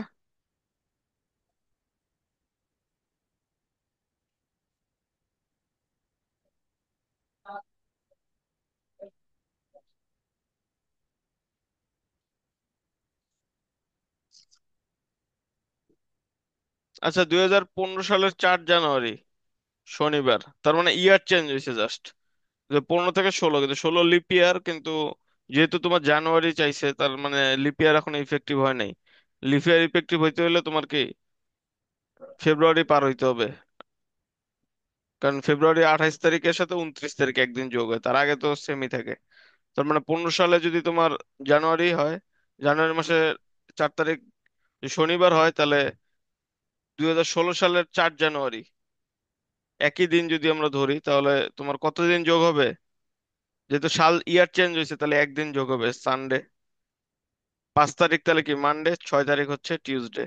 [SPEAKER 1] আচ্ছা, 2015 সালের 4 জানুয়ারি শনিবার, তার মানে ইয়ার চেঞ্জ হয়েছে জাস্ট, 15 থেকে 16, কিন্তু 16 লিপ ইয়ার কিন্তু। যেহেতু তোমার জানুয়ারি চাইছে, তার মানে লিপ ইয়ার এখন ইফেক্টিভ হয় নাই। লিপ ইয়ার ইফেক্টিভ হইতে হলে তোমার কি ফেব্রুয়ারি পার হইতে হবে, কারণ ফেব্রুয়ারি 28 তারিখের সাথে 29 তারিখ একদিন যোগ হয়, তার আগে তো সেমই থাকে। তার মানে 15 সালে যদি তোমার জানুয়ারি হয়, জানুয়ারি মাসে 4 তারিখ যদি শনিবার হয়, তাহলে 2016 সালের 4 জানুয়ারি একই দিন যদি আমরা ধরি, তাহলে তোমার কতদিন যোগ হবে? যেহেতু সাল ইয়ার চেঞ্জ হয়েছে, তাহলে একদিন যোগ হবে, সানডে। 5 তারিখ তাহলে কি মানডে, 6 তারিখ হচ্ছে টিউসডে।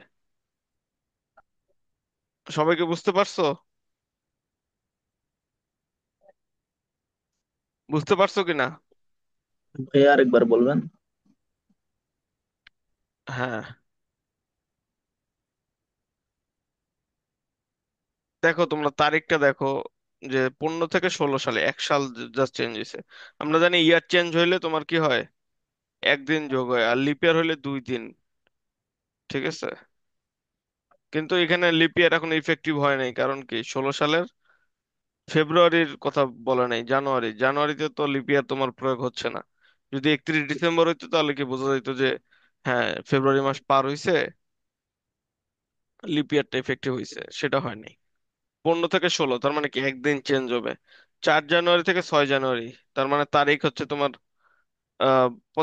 [SPEAKER 1] সবাইকে বুঝতে পারছো? বুঝতে পারছো কিনা?
[SPEAKER 2] ভাইয়া আরেকবার বলবেন।
[SPEAKER 1] হ্যাঁ। দেখো তোমরা তারিখটা দেখো, যে 15 থেকে 16 সালে 1 সাল জাস্ট চেঞ্জ হয়েছে। আমরা জানি ইয়ার চেঞ্জ হইলে তোমার কি হয়, একদিন যোগ হয়, আর লিপ ইয়ার হইলে 2 দিন। ঠিক আছে, কিন্তু এখানে লিপ ইয়ার এখন ইফেক্টিভ হয় নাই, কারণ কি 16 সালের ফেব্রুয়ারির কথা বলে নাই, জানুয়ারিতে তো লিপ ইয়ার তোমার প্রয়োগ হচ্ছে না। যদি 31 ডিসেম্বর হইতো তাহলে কি বোঝা যেত যে হ্যাঁ ফেব্রুয়ারি মাস পার হইছে, লিপ ইয়ারটা ইফেক্টিভ হইছে, সেটা হয়নি। 15 থেকে 16 তার মানে কি একদিন চেঞ্জ হবে। 4 জানুয়ারি থেকে 6 জানুয়ারি, তার মানে তারিখ হচ্ছে তোমার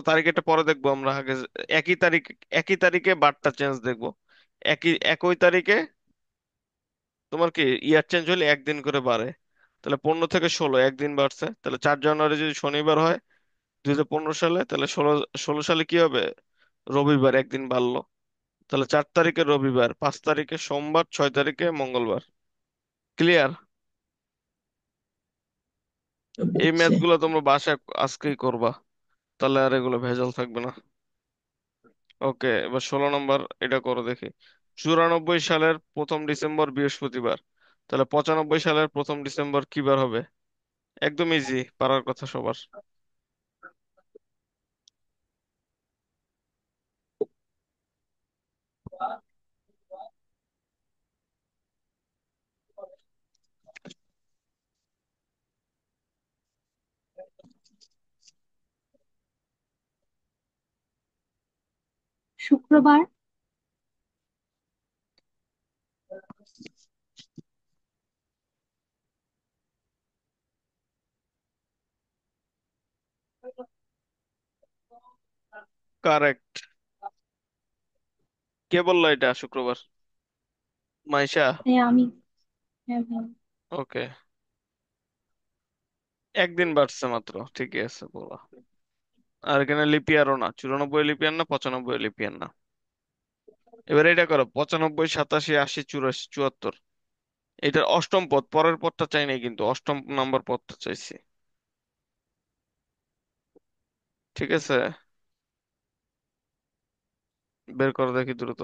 [SPEAKER 1] তারিখটা পরে দেখবো আমরা, আগে একই তারিখ, একই তারিখে বারটা চেঞ্জ দেখবো। একই তারিখে তোমার কি ইয়ার চেঞ্জ হলে একদিন করে বাড়ে। তাহলে 15 থেকে 16 একদিন বাড়ছে, তাহলে 4 জানুয়ারি যদি শনিবার হয় 2015 সালে, তাহলে ষোলো ষোলো সালে কি হবে, রবিবার একদিন বাড়লো। তাহলে 4 তারিখে রবিবার, 5 তারিখে সোমবার, 6 তারিখে মঙ্গলবার। ক্লিয়ার? এই
[SPEAKER 2] বুঝছি।
[SPEAKER 1] ম্যাথ গুলো তোমরা বাসায় আজকেই করবা, তাহলে আর এগুলো ভেজাল থাকবে না। ওকে, এবার 16 নম্বর এটা করো দেখি। 94 সালের 1 ডিসেম্বর বৃহস্পতিবার, তাহলে 95 সালের 1 ডিসেম্বর কি বার হবে? একদম ইজি, পারার কথা সবার।
[SPEAKER 3] শুক্রবার।
[SPEAKER 1] কারেক্ট। কে বললো এটা শুক্রবার? মাইশা?
[SPEAKER 3] হ্যাঁ আমি। হ্যাঁ ভাই।
[SPEAKER 1] ওকে, একদিন বাড়ছে মাত্র, ঠিকই আছে বলা। আর এখানে লিপিয়ারও না, 94 লিপিয়ার না, 95 লিপিয়ার না। এবার এটা করো, 95, 87, 80, 84, 74। এটার অষ্টম পদ, পরের পদটা চাই নাই কিন্তু, অষ্টম নাম্বার পদটা চাইছি। ঠিক আছে, বের করো দেখি দ্রুত।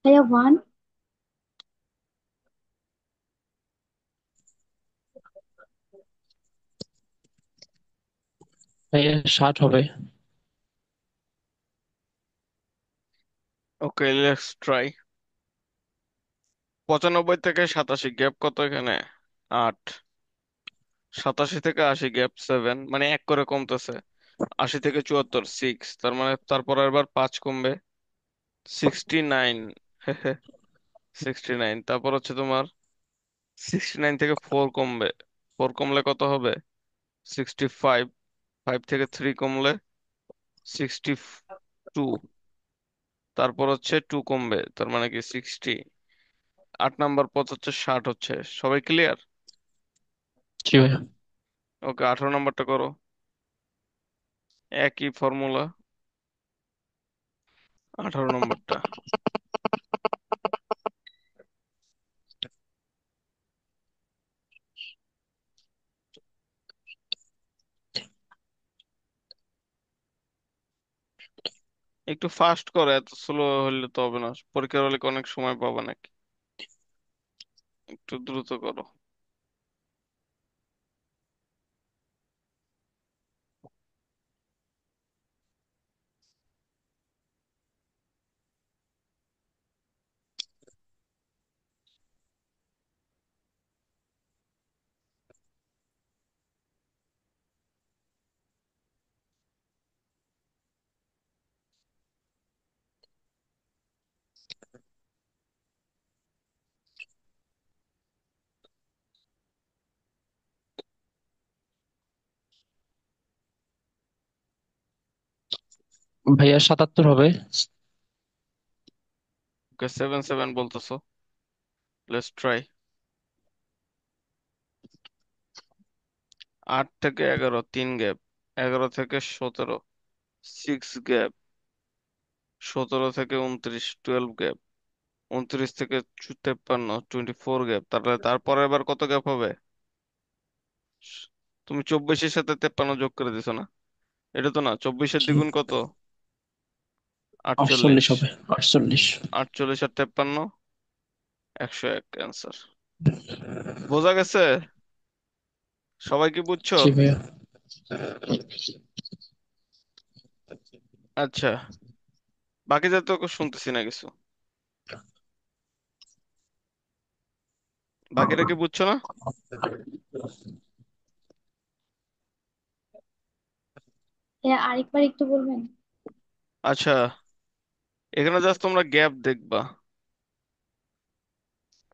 [SPEAKER 3] ভাইয়া 1।
[SPEAKER 4] ভাইয়া 60 হবে।
[SPEAKER 1] ওকে, লেটস ট্রাই। 95 থেকে 87 গ্যাপ কত এখানে? 8। 87 থেকে 80 গ্যাপ 7, মানে এক করে কমতেছে। 80 থেকে 74 6, তার মানে তারপর আবার 5 কমবে, 69। 69, তারপর হচ্ছে তোমার 69 থেকে 4 কমবে, 4 কমলে কত হবে? 65। 5 থেকে 3 কমলে 62। তারপর হচ্ছে 2 কমবে, তার মানে কি 60। 8 নাম্বার পথ হচ্ছে 60 হচ্ছে। সবাই ক্লিয়ার?
[SPEAKER 4] জি ভাইয়া।
[SPEAKER 1] ওকে, 18 নাম্বারটা করো, একই ফর্মুলা। 18 নম্বরটা একটু ফাস্ট করো, এত স্লো হলে তো হবে না, পরীক্ষার হলে কি অনেক সময় পাবে নাকি, একটু দ্রুত করো।
[SPEAKER 4] ভাইয়া 77 হবে।
[SPEAKER 1] ওকে, 7 7 বলতেছো, লেটস ট্রাই। 8 থেকে 11 3 গ্যাপ, 11 থেকে 17 6 গ্যাপ, 17 থেকে 29 12 গ্যাপ, 29 থেকে 53 তারপরে তারপরে এবার কত গ্যাপ হবে? তুমি 24-এর সাথে 53 যোগ করে দিছো না? এটা তো না, 24-এর
[SPEAKER 4] জি,
[SPEAKER 1] দ্বিগুণ কত?
[SPEAKER 4] 48
[SPEAKER 1] 48।
[SPEAKER 4] হবে, 48।
[SPEAKER 1] 48 আর 53, 101 অ্যান্সার। বোঝা গেছে? সবাই কি বুঝছো?
[SPEAKER 4] জি ভাইয়া।
[SPEAKER 1] আচ্ছা, বাকিদের তো শুনতেছি না কিছু। বাকিরা কি বুঝছো না?
[SPEAKER 3] আরেকবার একটু বলবেন?
[SPEAKER 1] আচ্ছা, এখানে জাস্ট তোমরা গ্যাপ দেখবা,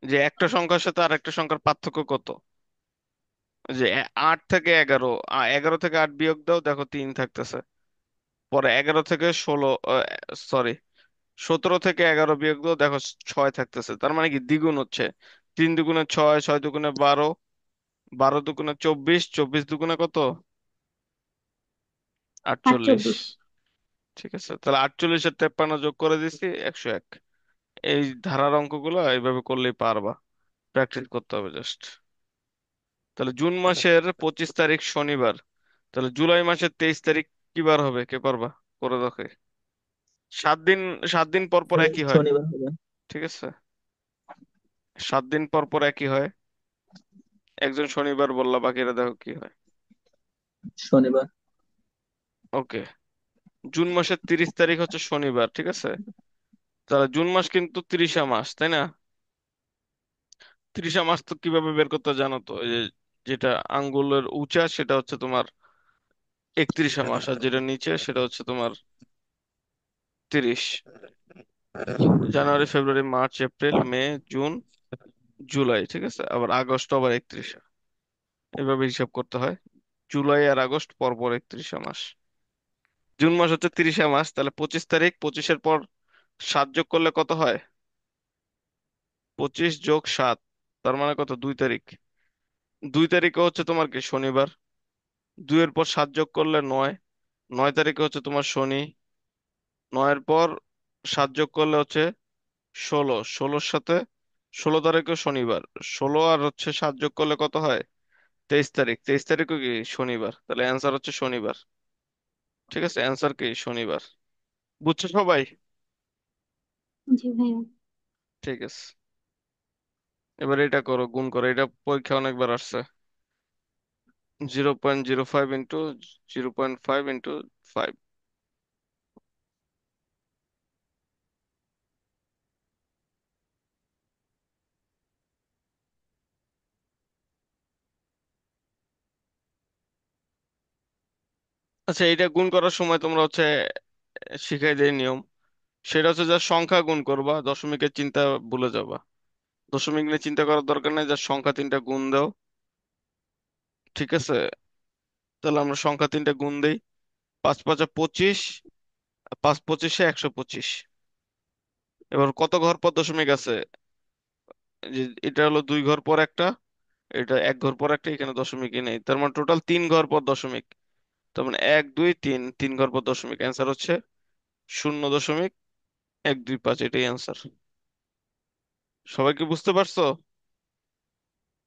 [SPEAKER 1] যে একটা সংখ্যার সাথে আর একটা সংখ্যার পার্থক্য কত। যে 8 থেকে 11, 11 থেকে 8 বিয়োগ দাও, দেখো 3 থাকতেছে। পরে 11 থেকে 16, সরি, 17 থেকে 11 বিয়োগ দাও, দেখো 6 থাকতেছে। তার মানে কি দ্বিগুণ হচ্ছে। 3 দুগুণে 6, 6 দুগুণে 12, 12 দুগুণে 24, 24 দুগুণে কত? 48।
[SPEAKER 3] 48।
[SPEAKER 1] ঠিক আছে, তাহলে 48 আর 53 যোগ করে দিচ্ছি, 101। এই ধারার অঙ্কগুলো এইভাবে করলেই পারবা, প্র্যাকটিস করতে হবে জাস্ট। তাহলে জুন মাসের 25 তারিখ শনিবার, তাহলে জুলাই মাসের 23 তারিখ কি বার হবে, কে পারবা? করে দেখে। 7 দিন, 7 দিন পর পর একই হয়।
[SPEAKER 2] শনিবার হবে।
[SPEAKER 1] ঠিক আছে, 7 দিন পর পর একই হয়। একজন শনিবার বললা, বাকিরা দেখো কি হয়।
[SPEAKER 2] শনিবার।
[SPEAKER 1] ওকে, জুন মাসের 30 তারিখ হচ্ছে শনিবার, ঠিক আছে। তাহলে জুন মাস কিন্তু 30 মাস, তাই না? 30 মাস তো কিভাবে বের করতে হয় জানো তো? এই যে যেটা আঙ্গুলের উঁচা সেটা হচ্ছে তোমার 31 মাস, আর যেটা নিচে সেটা হচ্ছে তোমার 30। জানুয়ারি, ফেব্রুয়ারি, মার্চ, এপ্রিল, মে, জুন, জুলাই, ঠিক আছে। আবার আগস্ট আবার 31। এভাবে হিসাব করতে হয়। জুলাই আর আগস্ট পর পর 31 মাস। জুন মাস হচ্ছে 30 মাস, তাহলে 25 তারিখ, 25-এর পর 7 যোগ করলে কত হয়? 25 + 7, তার মানে কত? 2 তারিখ। 2 তারিখে হচ্ছে তোমার কি শনিবার। 2-এর পর 7 যোগ করলে 9, 9 তারিখে হচ্ছে তোমার শনি। 9-এর পর 7 যোগ করলে হচ্ছে 16, 16-র সাথে 16 তারিখে শনিবার। 16 আর হচ্ছে 7 যোগ করলে কত হয়? 23 তারিখ, 23 তারিখও কি শনিবার, তাহলে অ্যান্সার হচ্ছে শনিবার। ঠিক আছে, অ্যান্সার কি শনিবার। বুঝছো সবাই?
[SPEAKER 3] জি ভাইয়া।
[SPEAKER 1] ঠিক আছে, এবার এটা করো, গুণ করো, এটা পরীক্ষা অনেকবার আসছে। 0.05 ইন্টু 0.5 ইন্টু 5। আচ্ছা, এটা গুণ করার সময় তোমরা হচ্ছে শিখাই দেয় নিয়ম। সেটা হচ্ছে যা সংখ্যা গুণ করবা, দশমিকের চিন্তা ভুলে যাবা। দশমিক নিয়ে চিন্তা করার দরকার নেই, যা সংখ্যা তিনটা গুণ দাও। ঠিক আছে, তাহলে আমরা সংখ্যা তিনটা গুণ দেই। 5 5 25, 5 25-এ 125। এবার কত ঘর পর দশমিক আছে? যে এটা হলো 2 ঘর পর একটা, এটা 1 ঘর পর একটা, এখানে দশমিকই নেই, তার মানে টোটাল 3 ঘর পর দশমিক। তার মানে 1 2 3, 3 ঘর পর দশমিক, অ্যান্সার হচ্ছে 0.125, এটাই অ্যান্সার। সবাই কি বুঝতে পারছো?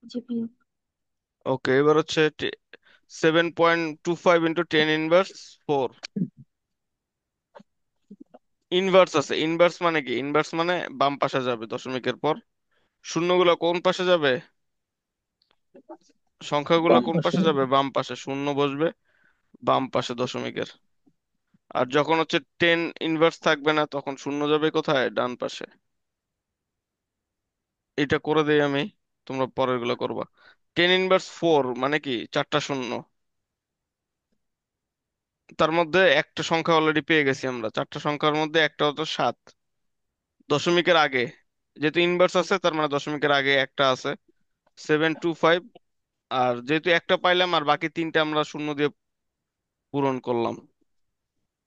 [SPEAKER 3] জি ভাইয়া।
[SPEAKER 1] ওকে, এবার হচ্ছে 7.25 ইন্টু 10 ইনভার্স 4। ইনভার্স আছে, ইনভার্স মানে কি? ইনভার্স মানে বাম পাশে যাবে দশমিকের পর। শূন্যগুলো কোন পাশে যাবে? সংখ্যাগুলো
[SPEAKER 2] বাম
[SPEAKER 1] কোন
[SPEAKER 2] পাশে।
[SPEAKER 1] পাশে যাবে? বাম পাশে, শূন্য বসবে বাম পাশে দশমিকের। আর যখন হচ্ছে 10 ইনভার্স থাকবে না, তখন শূন্য যাবে কোথায়? ডান পাশে। এটা করে দেই আমি, তোমরা পরের গুলো করবা। 10 ইনভার্স 4 মানে কি? 4টা শূন্য। তার মধ্যে একটা সংখ্যা অলরেডি পেয়ে গেছি আমরা, 4টা সংখ্যার মধ্যে একটা হতো 7, দশমিকের আগে। যেহেতু ইনভার্স আছে, তার মানে দশমিকের আগে একটা আছে, 725। আর যেহেতু একটা পাইলাম, আর বাকি তিনটা আমরা শূন্য দিয়ে পূরণ করলাম,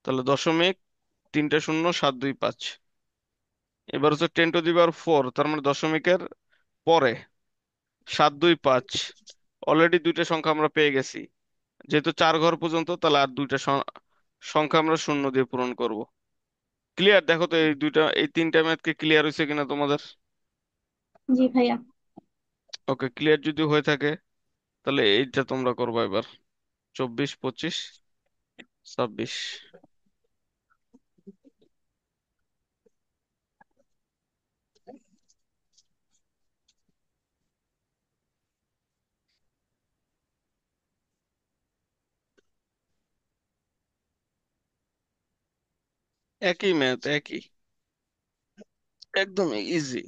[SPEAKER 1] তাহলে দশমিক তিনটে শূন্য, 7 2 5। এবার হচ্ছে 10⁴ তার মানে দশমিকের পরে 7 2 5। অলরেডি দুইটা সংখ্যা আমরা পেয়ে গেছি, যেহেতু 4 ঘর পর্যন্ত, তাহলে আর দুইটা সংখ্যা আমরা শূন্য দিয়ে পূরণ করব। ক্লিয়ার? দেখো তো এই তিনটা ম্যাথ কি ক্লিয়ার হয়েছে কিনা তোমাদের?
[SPEAKER 3] জি ভাইয়া।
[SPEAKER 1] ওকে, ক্লিয়ার যদি হয়ে থাকে তাহলে এইটা তোমরা করবা এবার। 24 25 26। একই ম্যাথ, একই, একদম ইজি।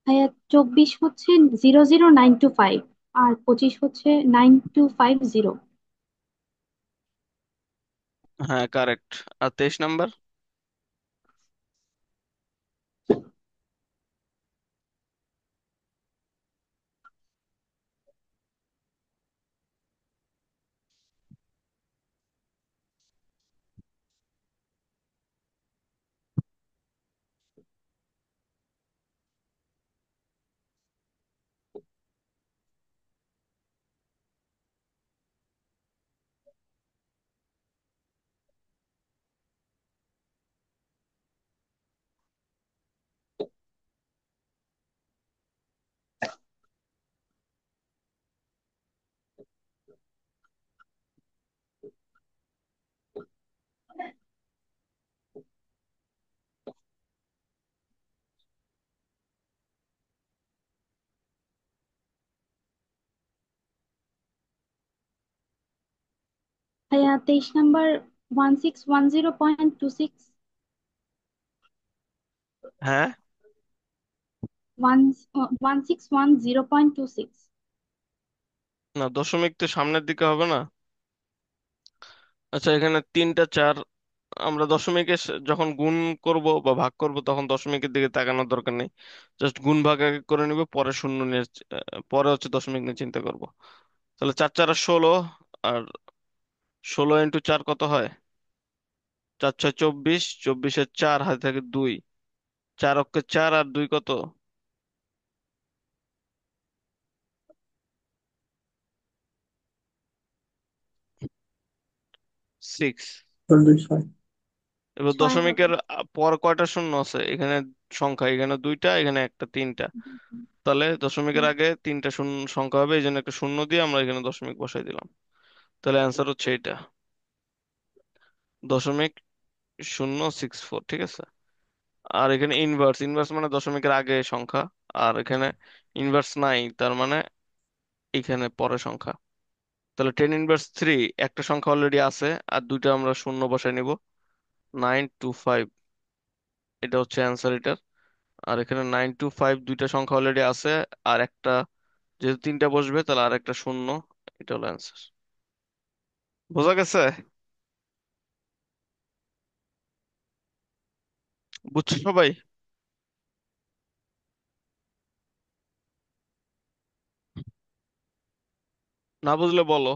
[SPEAKER 3] ভাইয়া 24 হচ্ছে 00925, আর 25 হচ্ছে 9250।
[SPEAKER 1] হ্যাঁ, কারেক্ট। আর 23 নাম্বার?
[SPEAKER 3] ভাইয়া 23 নাম্বার 1610.26।
[SPEAKER 1] হ্যাঁ,
[SPEAKER 3] 1610.26।
[SPEAKER 1] না দশমিক তো সামনের দিকে হবে না। আচ্ছা, এখানে 3টা 4। আমরা দশমিকে যখন গুণ করব বা ভাগ করব তখন দশমিকের দিকে তাকানোর দরকার নেই। জাস্ট গুণ ভাগ আগে করে নিব, পরে শূন্য নিয়ে পরে হচ্ছে দশমিক নিয়ে চিন্তা করব। তাহলে 4 4 আর 16। আর 16 × 4 কত হয়? 4 6 24। 24-এর 4 হাতে থাকে 2। 4 অক্ষে 4 আর 2 কত? 6।
[SPEAKER 4] 46 হয়।
[SPEAKER 1] এবার
[SPEAKER 3] 6 হবে।
[SPEAKER 1] দশমিকের পর কয়টা শূন্য আছে এখানে? সংখ্যা এখানে দুইটা, এখানে একটা, 3টা। তাহলে দশমিকের আগে 3টা শূন্য সংখ্যা হবে, এই জন্য একটা শূন্য দিয়ে আমরা এখানে দশমিক বসাই দিলাম। তাহলে অ্যান্সার হচ্ছে এটা, 0.064। ঠিক আছে। আর এখানে ইনভার্স, ইনভার্স মানে দশমিকের আগে সংখ্যা। আর এখানে ইনভার্স নাই, তার মানে এখানে পরে সংখ্যা। তাহলে 10⁻³ একটা সংখ্যা অলরেডি আছে, আর দুইটা আমরা শূন্য বসাই নিব। 925, এটা হচ্ছে অ্যান্সার এটার। আর এখানে 925 দুইটা সংখ্যা অলরেডি আছে, আর একটা, যেহেতু 3টা বসবে তাহলে আর একটা শূন্য। এটা হলো অ্যান্সার। বোঝা গেছে? বুঝছো সবাই? না বুঝলে বলো,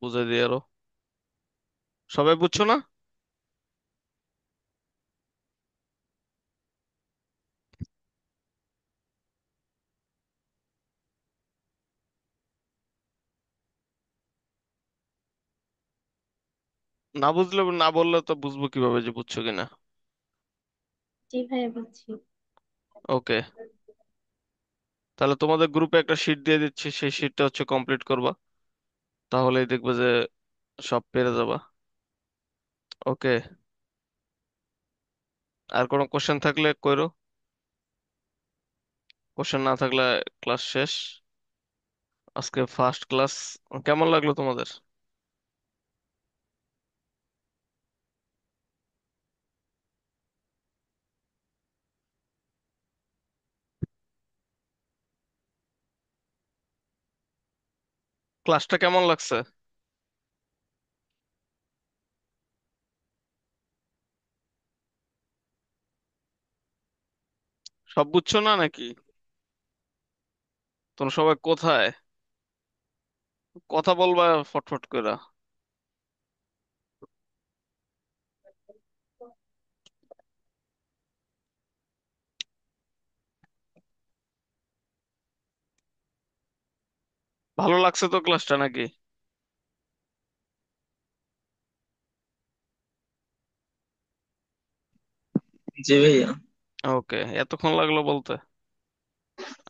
[SPEAKER 1] বুঝাই দিই আরো। সবাই বুঝছো না? না বুঝলে না বললে তো বুঝবো কিভাবে যে বুঝছো কিনা?
[SPEAKER 3] জি ভাইয়া, বুঝছি।
[SPEAKER 1] ওকে, তাহলে তোমাদের গ্রুপে একটা শিট দিয়ে দিচ্ছি, সেই শিটটা হচ্ছে কমপ্লিট করবা, তাহলেই দেখবে যে সব পেরে যাবা। ওকে, আর কোনো কোশ্চেন থাকলে কইরো। কোশ্চেন না থাকলে ক্লাস শেষ। আজকে ফার্স্ট ক্লাস। কেমন লাগলো তোমাদের? ক্লাসটা কেমন লাগছে? সব বুঝছো না নাকি? তোমরা সবাই কোথায়? কথা বলবা ফটফট করে। ভালো লাগছে তো ক্লাসটা নাকি?
[SPEAKER 2] জি ভাইয়া।
[SPEAKER 1] ওকে, এতক্ষণ লাগলো বলতে।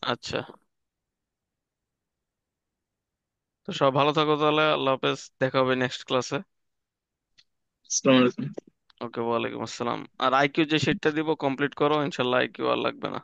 [SPEAKER 1] আচ্ছা, তো সব ভালো থাকো তাহলে, আল্লাহ হাফেজ, দেখা হবে নেক্সট ক্লাসে।
[SPEAKER 2] আসসালামু আলাইকুম।
[SPEAKER 1] ওকে, ওয়ালাইকুম আসসালাম। আর আইকিউ যে শিটটা দিব কমপ্লিট করো, ইনশাল্লাহ আইকিউ আর লাগবে না।